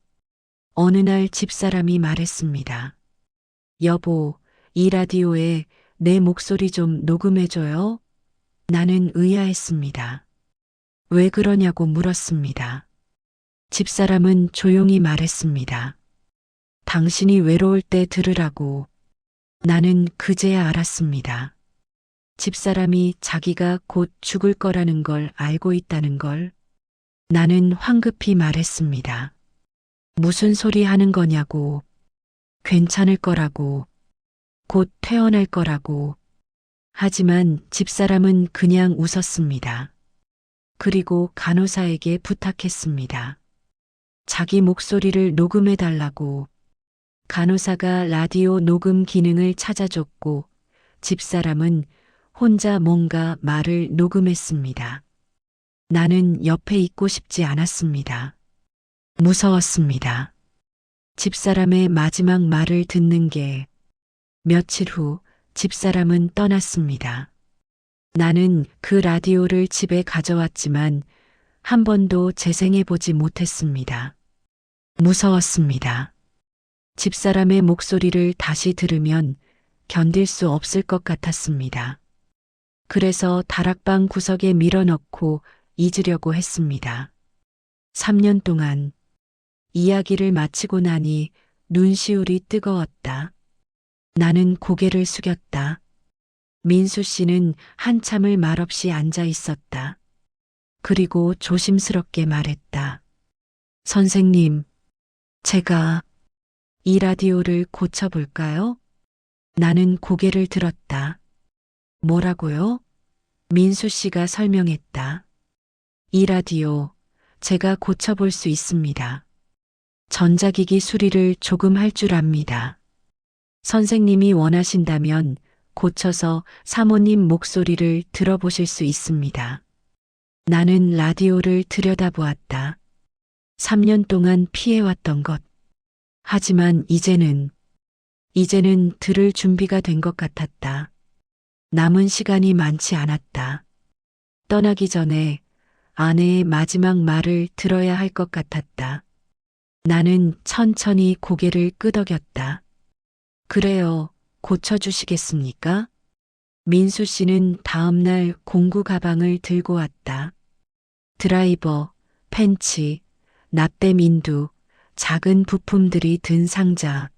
어느 날 집사람이 말했습니다. 여보, 이 라디오에 내 목소리 좀 녹음해줘요. 나는 의아했습니다. 왜 그러냐고 물었습니다. 집사람은 조용히 말했습니다. 당신이 외로울 때 들으라고. 나는 그제야 알았습니다. 집사람이 자기가 곧 죽을 거라는 걸 알고 있다는 걸. 나는 황급히 말했습니다. 무슨 소리 하는 거냐고. 괜찮을 거라고. 곧 퇴원할 거라고. 하지만 집사람은 그냥 웃었습니다. 그리고 간호사에게 부탁했습니다. 자기 목소리를 녹음해 달라고. 간호사가 라디오 녹음 기능을 찾아줬고 집사람은 혼자 뭔가 말을 녹음했습니다. 나는 옆에 있고 싶지 않았습니다. 무서웠습니다. 집사람의 마지막 말을 듣는 게. 며칠 후 집사람은 떠났습니다. 나는 그 라디오를 집에 가져왔지만 한 번도 재생해 보지 못했습니다. 무서웠습니다. 집사람의 목소리를 다시 들으면 견딜 수 없을 것 같았습니다. 그래서 다락방 구석에 밀어넣고 잊으려고 했습니다. 3년 동안 이야기를 마치고 나니 눈시울이 뜨거웠다. 나는 고개를 숙였다. 민수 씨는 한참을 말없이 앉아 있었다. 그리고 조심스럽게 말했다. 선생님, 제가 이 라디오를 고쳐볼까요? 나는 고개를 들었다. 뭐라고요? 민수 씨가 설명했다. 이 라디오, 제가 고쳐볼 수 있습니다. 전자기기 수리를 조금 할 줄 압니다. 선생님이 원하신다면 고쳐서 사모님 목소리를 들어보실 수 있습니다. 나는 라디오를 들여다보았다. 3년 동안 피해왔던 것. 하지만 이제는 들을 준비가 된 것 같았다. 남은 시간이 많지 않았다. 떠나기 전에 아내의 마지막 말을 들어야 할 것 같았다. 나는 천천히 고개를 끄덕였다. 그래요, 고쳐주시겠습니까? 민수 씨는 다음 날 공구 가방을 들고 왔다. 드라이버, 펜치, 납땜 인두, 작은 부품들이 든 상자.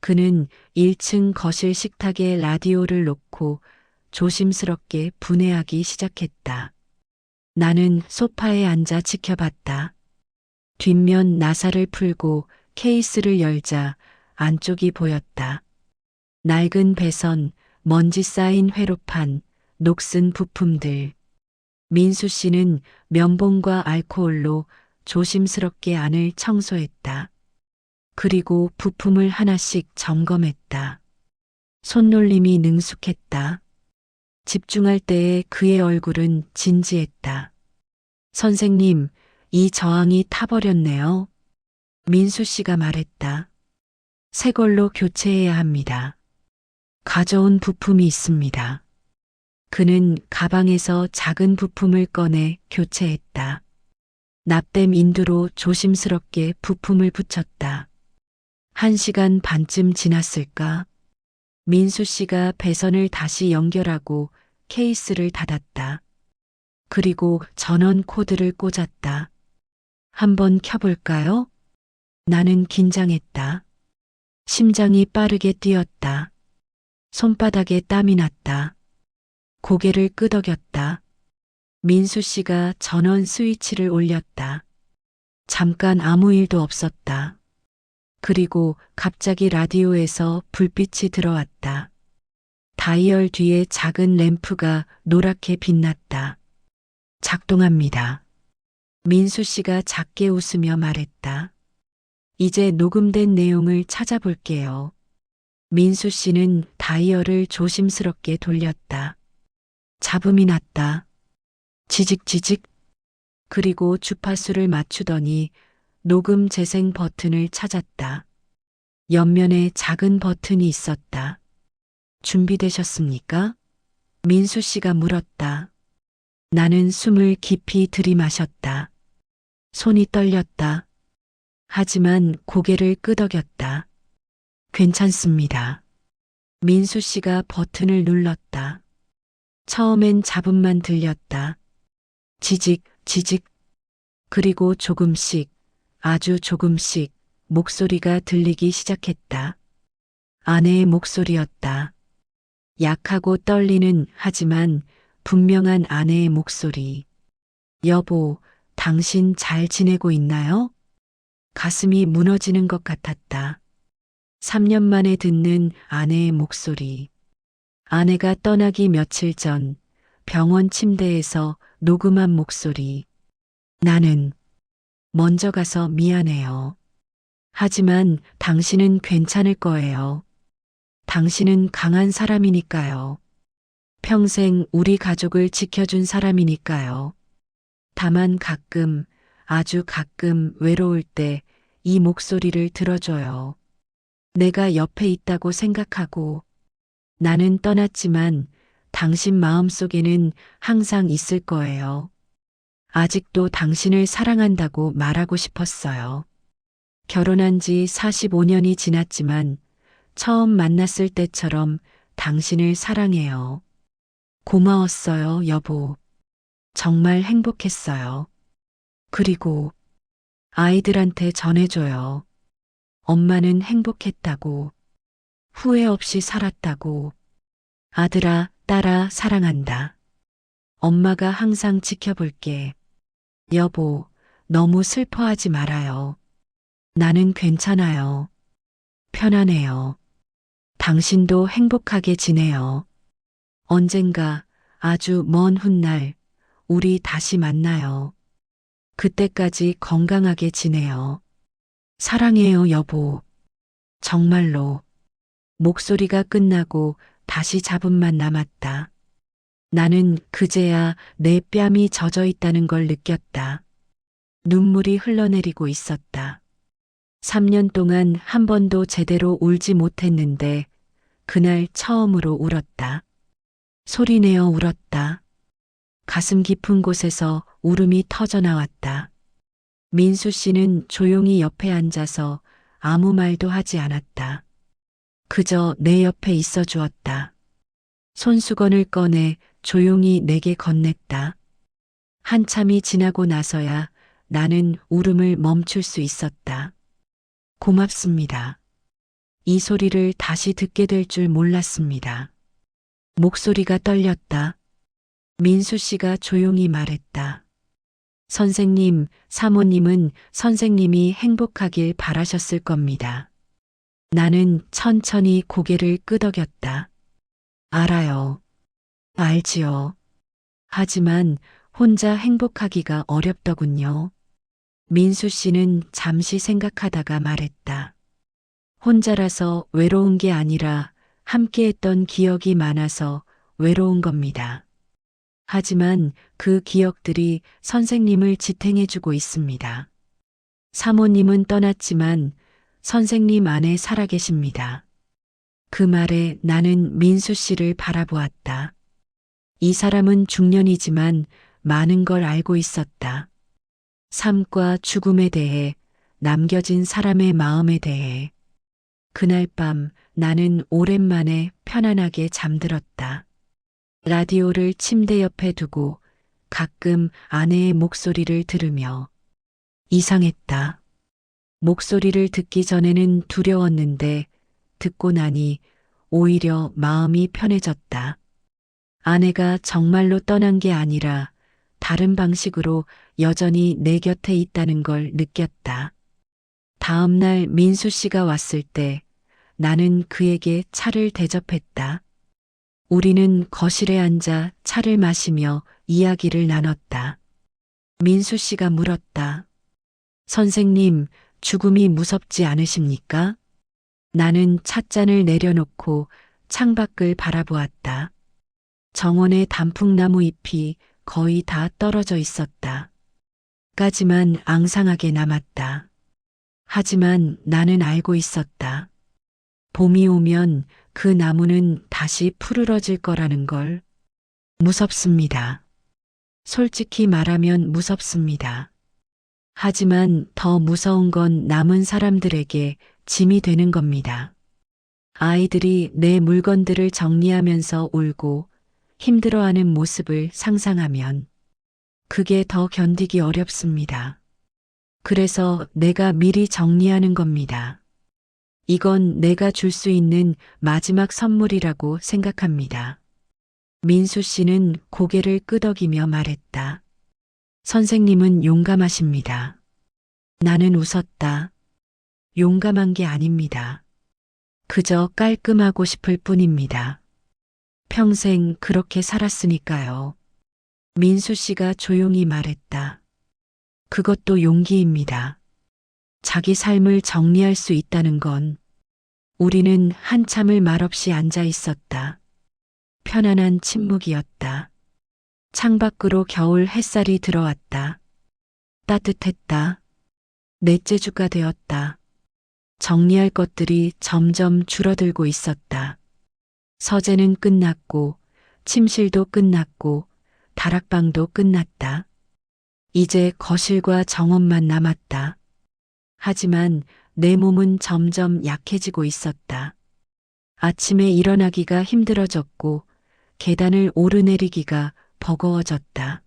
그는 1층 거실 식탁에 라디오를 놓고 조심스럽게 분해하기 시작했다. 나는 소파에 앉아 지켜봤다. 뒷면 나사를 풀고 케이스를 열자 안쪽이 보였다. 낡은 배선, 먼지 쌓인 회로판, 녹슨 부품들. 민수 씨는 면봉과 알코올로 조심스럽게 안을 청소했다. 그리고 부품을 하나씩 점검했다. 손놀림이 능숙했다. 집중할 때의 그의 얼굴은 진지했다. 선생님, 이 저항이 타버렸네요. 민수 씨가 말했다. 새 걸로 교체해야 합니다. 가져온 부품이 있습니다. 그는 가방에서 작은 부품을 꺼내 교체했다. 납땜 인두로 조심스럽게 부품을 붙였다. 1시간 반쯤 지났을까? 민수 씨가 배선을 다시 연결하고 케이스를 닫았다. 그리고 전원 코드를 꽂았다. 한번 켜볼까요? 나는 긴장했다. 심장이 빠르게 뛰었다. 손바닥에 땀이 났다. 고개를 끄덕였다. 민수 씨가 전원 스위치를 올렸다. 잠깐 아무 일도 없었다. 그리고 갑자기 라디오에서 불빛이 들어왔다. 다이얼 뒤에 작은 램프가 노랗게 빛났다. 작동합니다. 민수 씨가 작게 웃으며 말했다. 이제 녹음된 내용을 찾아볼게요. 민수 씨는 다이얼을 조심스럽게 돌렸다. 잡음이 났다. 지직지직. 그리고 주파수를 맞추더니 녹음 재생 버튼을 찾았다. 옆면에 작은 버튼이 있었다. 준비되셨습니까? 민수 씨가 물었다. 나는 숨을 깊이 들이마셨다. 손이 떨렸다. 하지만 고개를 끄덕였다. 괜찮습니다. 민수 씨가 버튼을 눌렀다. 처음엔 잡음만 들렸다. 지직, 지직. 그리고 조금씩, 아주 조금씩 목소리가 들리기 시작했다. 아내의 목소리였다. 약하고 떨리는 하지만 분명한 아내의 목소리. 여보, 당신 잘 지내고 있나요? 가슴이 무너지는 것 같았다. 3년 만에 듣는 아내의 목소리. 아내가 떠나기 며칠 전 병원 침대에서 녹음한 목소리. 나는 먼저 가서 미안해요. 하지만 당신은 괜찮을 거예요. 당신은 강한 사람이니까요. 평생 우리 가족을 지켜준 사람이니까요. 다만 가끔, 아주 가끔 외로울 때 이 목소리를 들어줘요. 내가 옆에 있다고 생각하고 나는 떠났지만 당신 마음속에는 항상 있을 거예요. 아직도 당신을 사랑한다고 말하고 싶었어요. 결혼한 지 45년이 지났지만 처음 만났을 때처럼 당신을 사랑해요. 고마웠어요, 여보. 정말 행복했어요. 그리고 아이들한테 전해줘요. 엄마는 행복했다고. 후회 없이 살았다고. 아들아, 딸아, 사랑한다. 엄마가 항상 지켜볼게. 여보, 너무 슬퍼하지 말아요. 나는 괜찮아요. 편안해요. 당신도 행복하게 지내요. 언젠가 아주 먼 훗날 우리 다시 만나요. 그때까지 건강하게 지내요. 사랑해요, 여보. 정말로. 목소리가 끝나고 다시 잡음만 남았다. 나는 그제야 내 뺨이 젖어 있다는 걸 느꼈다. 눈물이 흘러내리고 있었다. 3년 동안 한 번도 제대로 울지 못했는데 그날 처음으로 울었다. 소리내어 울었다. 가슴 깊은 곳에서 울음이 터져 나왔다. 민수 씨는 조용히 옆에 앉아서 아무 말도 하지 않았다. 그저 내 옆에 있어 주었다. 손수건을 꺼내 조용히 내게 건넸다. 한참이 지나고 나서야 나는 울음을 멈출 수 있었다. 고맙습니다. 이 소리를 다시 듣게 될 줄 몰랐습니다. 목소리가 떨렸다. 민수 씨가 조용히 말했다. 선생님, 사모님은 선생님이 행복하길 바라셨을 겁니다. 나는 천천히 고개를 끄덕였다. 알아요. 알지요. 하지만 혼자 행복하기가 어렵더군요. 민수 씨는 잠시 생각하다가 말했다. 혼자라서 외로운 게 아니라 함께했던 기억이 많아서 외로운 겁니다. 하지만 그 기억들이 선생님을 지탱해주고 있습니다. 사모님은 떠났지만 선생님 안에 살아계십니다. 그 말에 나는 민수 씨를 바라보았다. 이 사람은 중년이지만 많은 걸 알고 있었다. 삶과 죽음에 대해, 남겨진 사람의 마음에 대해. 그날 밤 나는 오랜만에 편안하게 잠들었다. 라디오를 침대 옆에 두고 가끔 아내의 목소리를 들으며 이상했다. 목소리를 듣기 전에는 두려웠는데 듣고 나니 오히려 마음이 편해졌다. 아내가 정말로 떠난 게 아니라 다른 방식으로 여전히 내 곁에 있다는 걸 느꼈다. 다음 날 민수 씨가 왔을 때 나는 그에게 차를 대접했다. 우리는 거실에 앉아 차를 마시며 이야기를 나눴다. 민수 씨가 물었다. 선생님, 죽음이 무섭지 않으십니까? 나는 찻잔을 내려놓고 창밖을 바라보았다. 정원의 단풍나무 잎이 거의 다 떨어져 있었다. 까지만 앙상하게 남았다. 하지만 나는 알고 있었다. 봄이 오면 그 나무는 다시 푸르러질 거라는 걸. 무섭습니다. 솔직히 말하면 무섭습니다. 하지만 더 무서운 건 남은 사람들에게 짐이 되는 겁니다. 아이들이 내 물건들을 정리하면서 울고 힘들어하는 모습을 상상하면 그게 더 견디기 어렵습니다. 그래서 내가 미리 정리하는 겁니다. 이건 내가 줄 수 있는 마지막 선물이라고 생각합니다. 민수 씨는 고개를 끄덕이며 말했다. 선생님은 용감하십니다. 나는 웃었다. 용감한 게 아닙니다. 그저 깔끔하고 싶을 뿐입니다. 평생 그렇게 살았으니까요. 민수 씨가 조용히 말했다. 그것도 용기입니다. 자기 삶을 정리할 수 있다는 건. 우리는 한참을 말없이 앉아 있었다. 편안한 침묵이었다. 창밖으로 겨울 햇살이 들어왔다. 따뜻했다. 넷째 주가 되었다. 정리할 것들이 점점 줄어들고 있었다. 서재는 끝났고, 침실도 끝났고, 다락방도 끝났다. 이제 거실과 정원만 남았다. 하지만 내 몸은 점점 약해지고 있었다. 아침에 일어나기가 힘들어졌고, 계단을 오르내리기가 버거워졌다.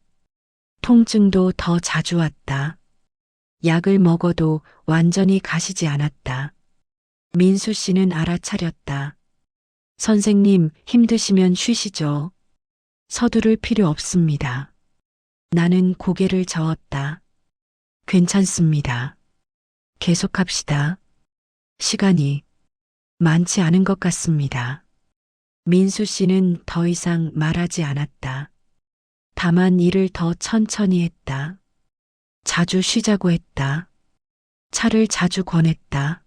통증도 더 자주 왔다. 약을 먹어도 완전히 가시지 않았다. 민수 씨는 알아차렸다. 선생님, 힘드시면 쉬시죠. 서두를 필요 없습니다. 나는 고개를 저었다. 괜찮습니다. 계속합시다. 시간이 많지 않은 것 같습니다. 민수 씨는 더 이상 말하지 않았다. 다만 일을 더 천천히 했다. 자주 쉬자고 했다. 차를 자주 권했다.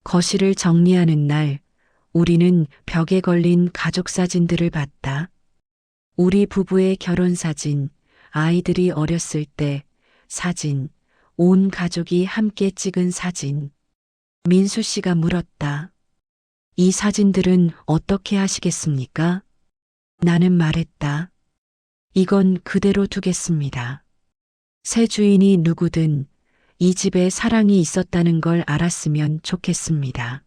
거실을 정리하는 날, 우리는 벽에 걸린 가족 사진들을 봤다. 우리 부부의 결혼 사진, 아이들이 어렸을 때 사진, 온 가족이 함께 찍은 사진. 민수 씨가 물었다. 이 사진들은 어떻게 하시겠습니까? 나는 말했다. 이건 그대로 두겠습니다. 새 주인이 누구든 이 집에 사랑이 있었다는 걸 알았으면 좋겠습니다.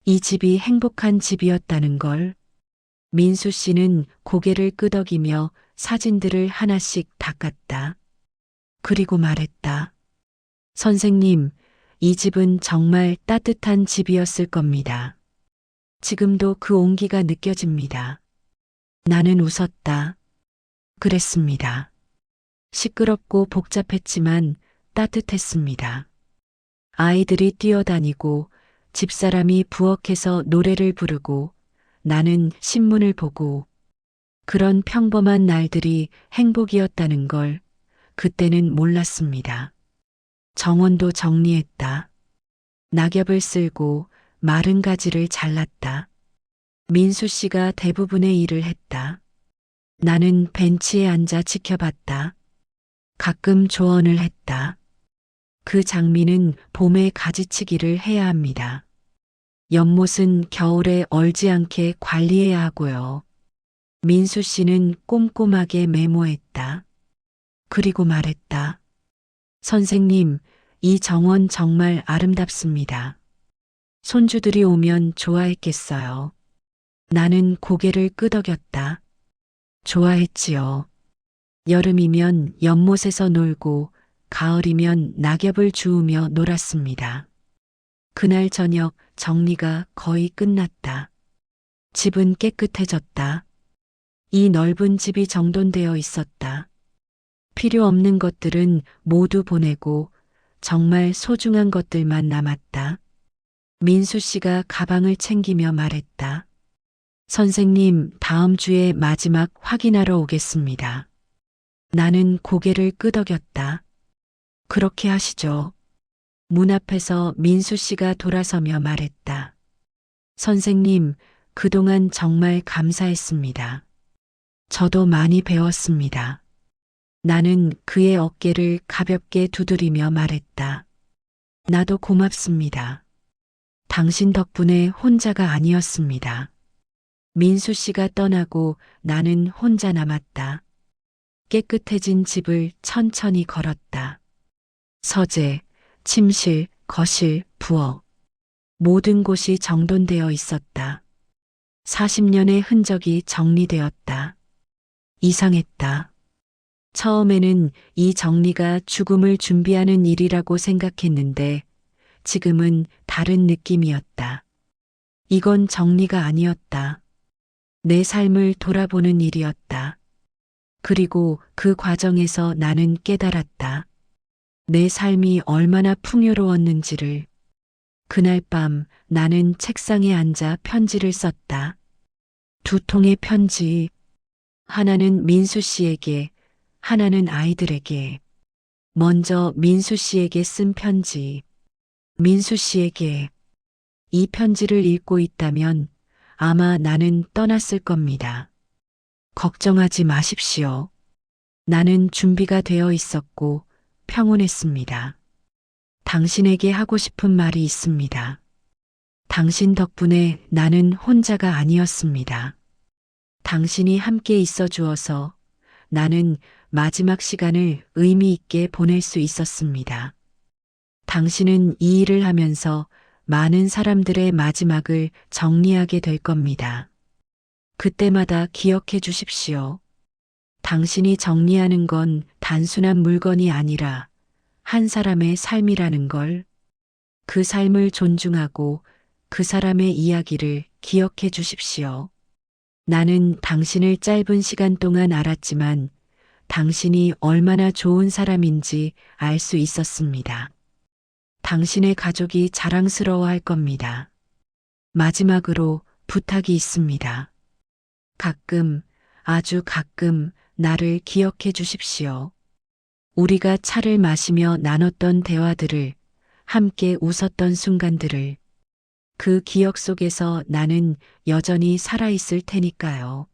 이 집이 행복한 집이었다는 걸. 민수 씨는 고개를 끄덕이며 사진들을 하나씩 닦았다. 그리고 말했다. 선생님, 이 집은 정말 따뜻한 집이었을 겁니다. 지금도 그 온기가 느껴집니다. 나는 웃었다. 그랬습니다. 시끄럽고 복잡했지만 따뜻했습니다. 아이들이 뛰어다니고 집사람이 부엌에서 노래를 부르고 나는 신문을 보고 그런 평범한 날들이 행복이었다는 걸 그때는 몰랐습니다. 정원도 정리했다. 낙엽을 쓸고 마른 가지를 잘랐다. 민수 씨가 대부분의 일을 했다. 나는 벤치에 앉아 지켜봤다. 가끔 조언을 했다. 그 장미는 봄에 가지치기를 해야 합니다. 연못은 겨울에 얼지 않게 관리해야 하고요. 민수 씨는 꼼꼼하게 메모했다. 그리고 말했다. 선생님, 이 정원 정말 아름답습니다. 손주들이 오면 좋아했겠어요. 나는 고개를 끄덕였다. 좋아했지요. 여름이면 연못에서 놀고 가을이면 낙엽을 주우며 놀았습니다. 그날 저녁 정리가 거의 끝났다. 집은 깨끗해졌다. 이 넓은 집이 정돈되어 있었다. 필요 없는 것들은 모두 보내고 정말 소중한 것들만 남았다. 민수 씨가 가방을 챙기며 말했다. 선생님, 다음 주에 마지막 확인하러 오겠습니다. 나는 고개를 끄덕였다. 그렇게 하시죠. 문 앞에서 민수 씨가 돌아서며 말했다. 선생님, 그동안 정말 감사했습니다. 저도 많이 배웠습니다. 나는 그의 어깨를 가볍게 두드리며 말했다. 나도 고맙습니다. 당신 덕분에 혼자가 아니었습니다. 민수 씨가 떠나고 나는 혼자 남았다. 깨끗해진 집을 천천히 걸었다. 서재, 침실, 거실, 부엌. 모든 곳이 정돈되어 있었다. 40년의 흔적이 정리되었다. 이상했다. 처음에는 이 정리가 죽음을 준비하는 일이라고 생각했는데 지금은 다른 느낌이었다. 이건 정리가 아니었다. 내 삶을 돌아보는 일이었다. 그리고 그 과정에서 나는 깨달았다. 내 삶이 얼마나 풍요로웠는지를. 그날 밤 나는 책상에 앉아 편지를 썼다. 두 통의 편지. 하나는 민수 씨에게, 하나는 아이들에게. 먼저 민수 씨에게 쓴 편지. 민수 씨에게. 이 편지를 읽고 있다면 아마 나는 떠났을 겁니다. 걱정하지 마십시오. 나는 준비가 되어 있었고 평온했습니다. 당신에게 하고 싶은 말이 있습니다. 당신 덕분에 나는 혼자가 아니었습니다. 당신이 함께 있어 주어서 나는 마지막 시간을 의미 있게 보낼 수 있었습니다. 당신은 이 일을 하면서 많은 사람들의 마지막을 정리하게 될 겁니다. 그때마다 기억해 주십시오. 당신이 정리하는 건 단순한 물건이 아니라 한 사람의 삶이라는 걸, 그 삶을 존중하고 그 사람의 이야기를 기억해 주십시오. 나는 당신을 짧은 시간 동안 알았지만 당신이 얼마나 좋은 사람인지 알 수 있었습니다. 당신의 가족이 자랑스러워 할 겁니다. 마지막으로 부탁이 있습니다. 가끔, 아주 가끔 나를 기억해 주십시오. 우리가 차를 마시며 나눴던 대화들을, 함께 웃었던 순간들을, 그 기억 속에서 나는 여전히 살아있을 테니까요.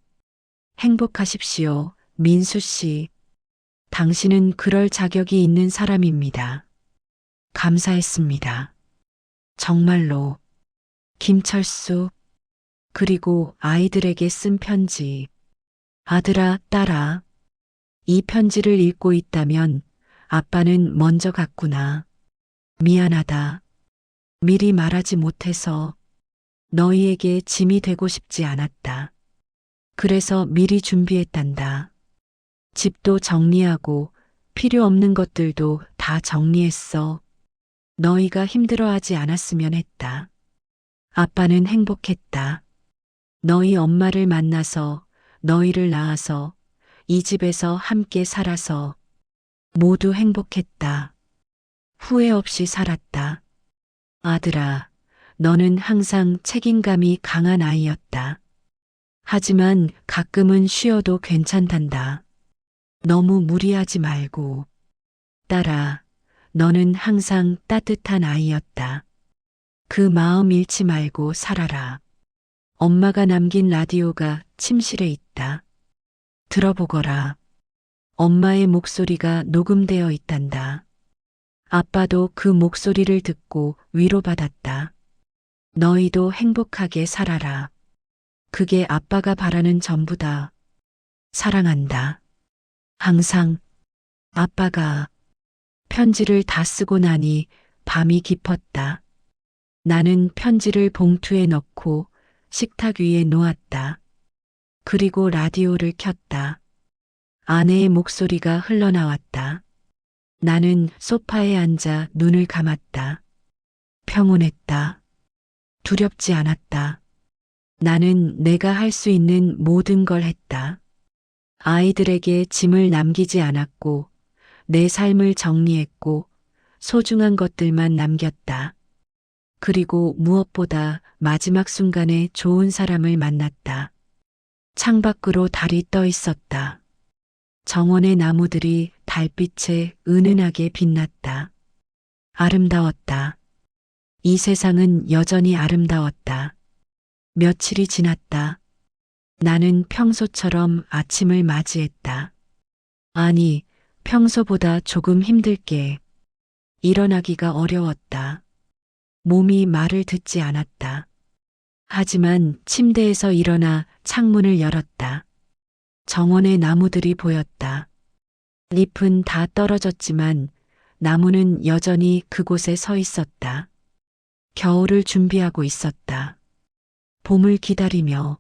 행복하십시오, 민수 씨. 당신은 그럴 자격이 있는 사람입니다. 감사했습니다. 정말로. 김철수. 그리고 아이들에게 쓴 편지. 아들아, 딸아. 이 편지를 읽고 있다면 아빠는 먼저 갔구나. 미안하다. 미리 말하지 못해서 너희에게 짐이 되고 싶지 않았다. 그래서 미리 준비했단다. 집도 정리하고 필요 없는 것들도 다 정리했어. 너희가 힘들어하지 않았으면 했다. 아빠는 행복했다. 너희 엄마를 만나서, 너희를 낳아서, 이 집에서 함께 살아서 모두 행복했다. 후회 없이 살았다. 아들아, 너는 항상 책임감이 강한 아이였다. 하지만 가끔은 쉬어도 괜찮단다. 너무 무리하지 말고. 딸아, 너는 항상 따뜻한 아이였다. 그 마음 잃지 말고 살아라. 엄마가 남긴 라디오가 침실에 있다. 들어보거라. 엄마의 목소리가 녹음되어 있단다. 아빠도 그 목소리를 듣고 위로받았다. 너희도 행복하게 살아라. 그게 아빠가 바라는 전부다. 사랑한다. 항상. 아빠가 편지를 다 쓰고 나니 밤이 깊었다. 나는 편지를 봉투에 넣고 식탁 위에 놓았다. 그리고 라디오를 켰다. 아내의 목소리가 흘러나왔다. 나는 소파에 앉아 눈을 감았다. 평온했다. 두렵지 않았다. 나는 내가 할 수 있는 모든 걸 했다. 아이들에게 짐을 남기지 않았고, 내 삶을 정리했고, 소중한 것들만 남겼다. 그리고 무엇보다 마지막 순간에 좋은 사람을 만났다. 창밖으로 달이 떠 있었다. 정원의 나무들이 달빛에 은은하게 빛났다. 아름다웠다. 이 세상은 여전히 아름다웠다. 며칠이 지났다. 나는 평소처럼 아침을 맞이했다. 아니, 평소보다 조금 힘들게. 일어나기가 어려웠다. 몸이 말을 듣지 않았다. 하지만 침대에서 일어나 창문을 열었다. 정원의 나무들이 보였다. 잎은 다 떨어졌지만 나무는 여전히 그곳에 서 있었다. 겨울을 준비하고 있었다. 봄을 기다리며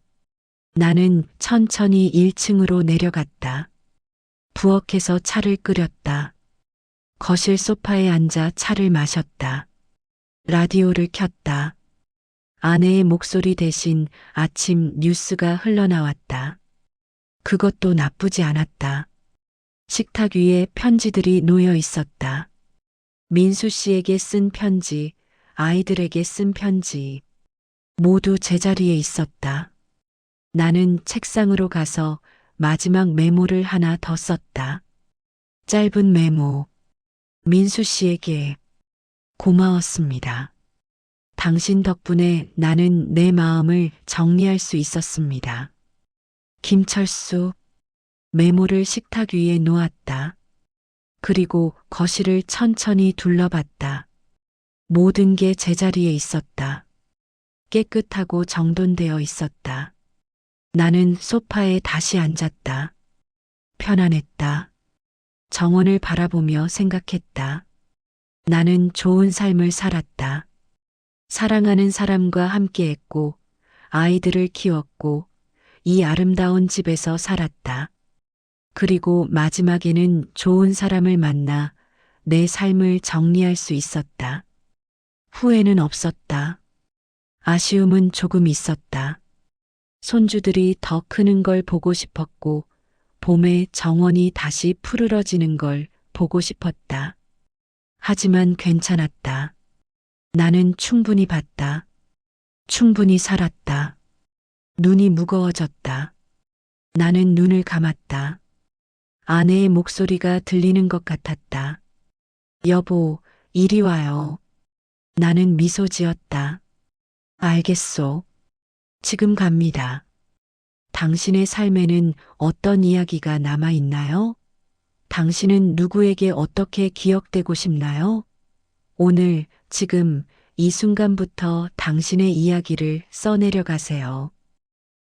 나는 천천히 1층으로 내려갔다. 부엌에서 차를 끓였다. 거실 소파에 앉아 차를 마셨다. 라디오를 켰다. 아내의 목소리 대신 아침 뉴스가 흘러나왔다. 그것도 나쁘지 않았다. 식탁 위에 편지들이 놓여 있었다. 민수 씨에게 쓴 편지, 아이들에게 쓴 편지. 모두 제자리에 있었다. 나는 책상으로 가서 마지막 메모를 하나 더 썼다. 짧은 메모. 민수 씨에게 고마웠습니다. 당신 덕분에 나는 내 마음을 정리할 수 있었습니다. 김철수. 메모를 식탁 위에 놓았다. 그리고 거실을 천천히 둘러봤다. 모든 게 제자리에 있었다. 깨끗하고 정돈되어 있었다. 나는 소파에 다시 앉았다. 편안했다. 정원을 바라보며 생각했다. 나는 좋은 삶을 살았다. 사랑하는 사람과 함께했고, 아이들을 키웠고, 이 아름다운 집에서 살았다. 그리고 마지막에는 좋은 사람을 만나 내 삶을 정리할 수 있었다. 후회는 없었다. 아쉬움은 조금 있었다. 손주들이 더 크는 걸 보고 싶었고, 봄에 정원이 다시 푸르러지는 걸 보고 싶었다. 하지만 괜찮았다. 나는 충분히 봤다. 충분히 살았다. 눈이 무거워졌다. 나는 눈을 감았다. 아내의 목소리가 들리는 것 같았다. 여보, 이리 와요. 나는 미소 지었다. 알겠소. 지금 갑니다. 당신의 삶에는 어떤 이야기가 남아 있나요? 당신은 누구에게 어떻게 기억되고 싶나요? 오늘, 지금, 이 순간부터 당신의 이야기를 써내려 가세요.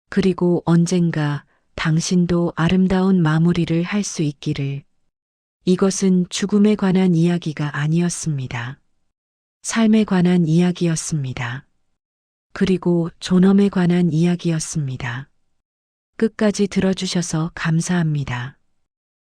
그리고 언젠가 당신도 아름다운 마무리를 할 수 있기를. 이것은 죽음에 관한 이야기가 아니었습니다. 삶에 관한 이야기였습니다. 그리고 존엄에 관한 이야기였습니다. 끝까지 들어주셔서 감사합니다.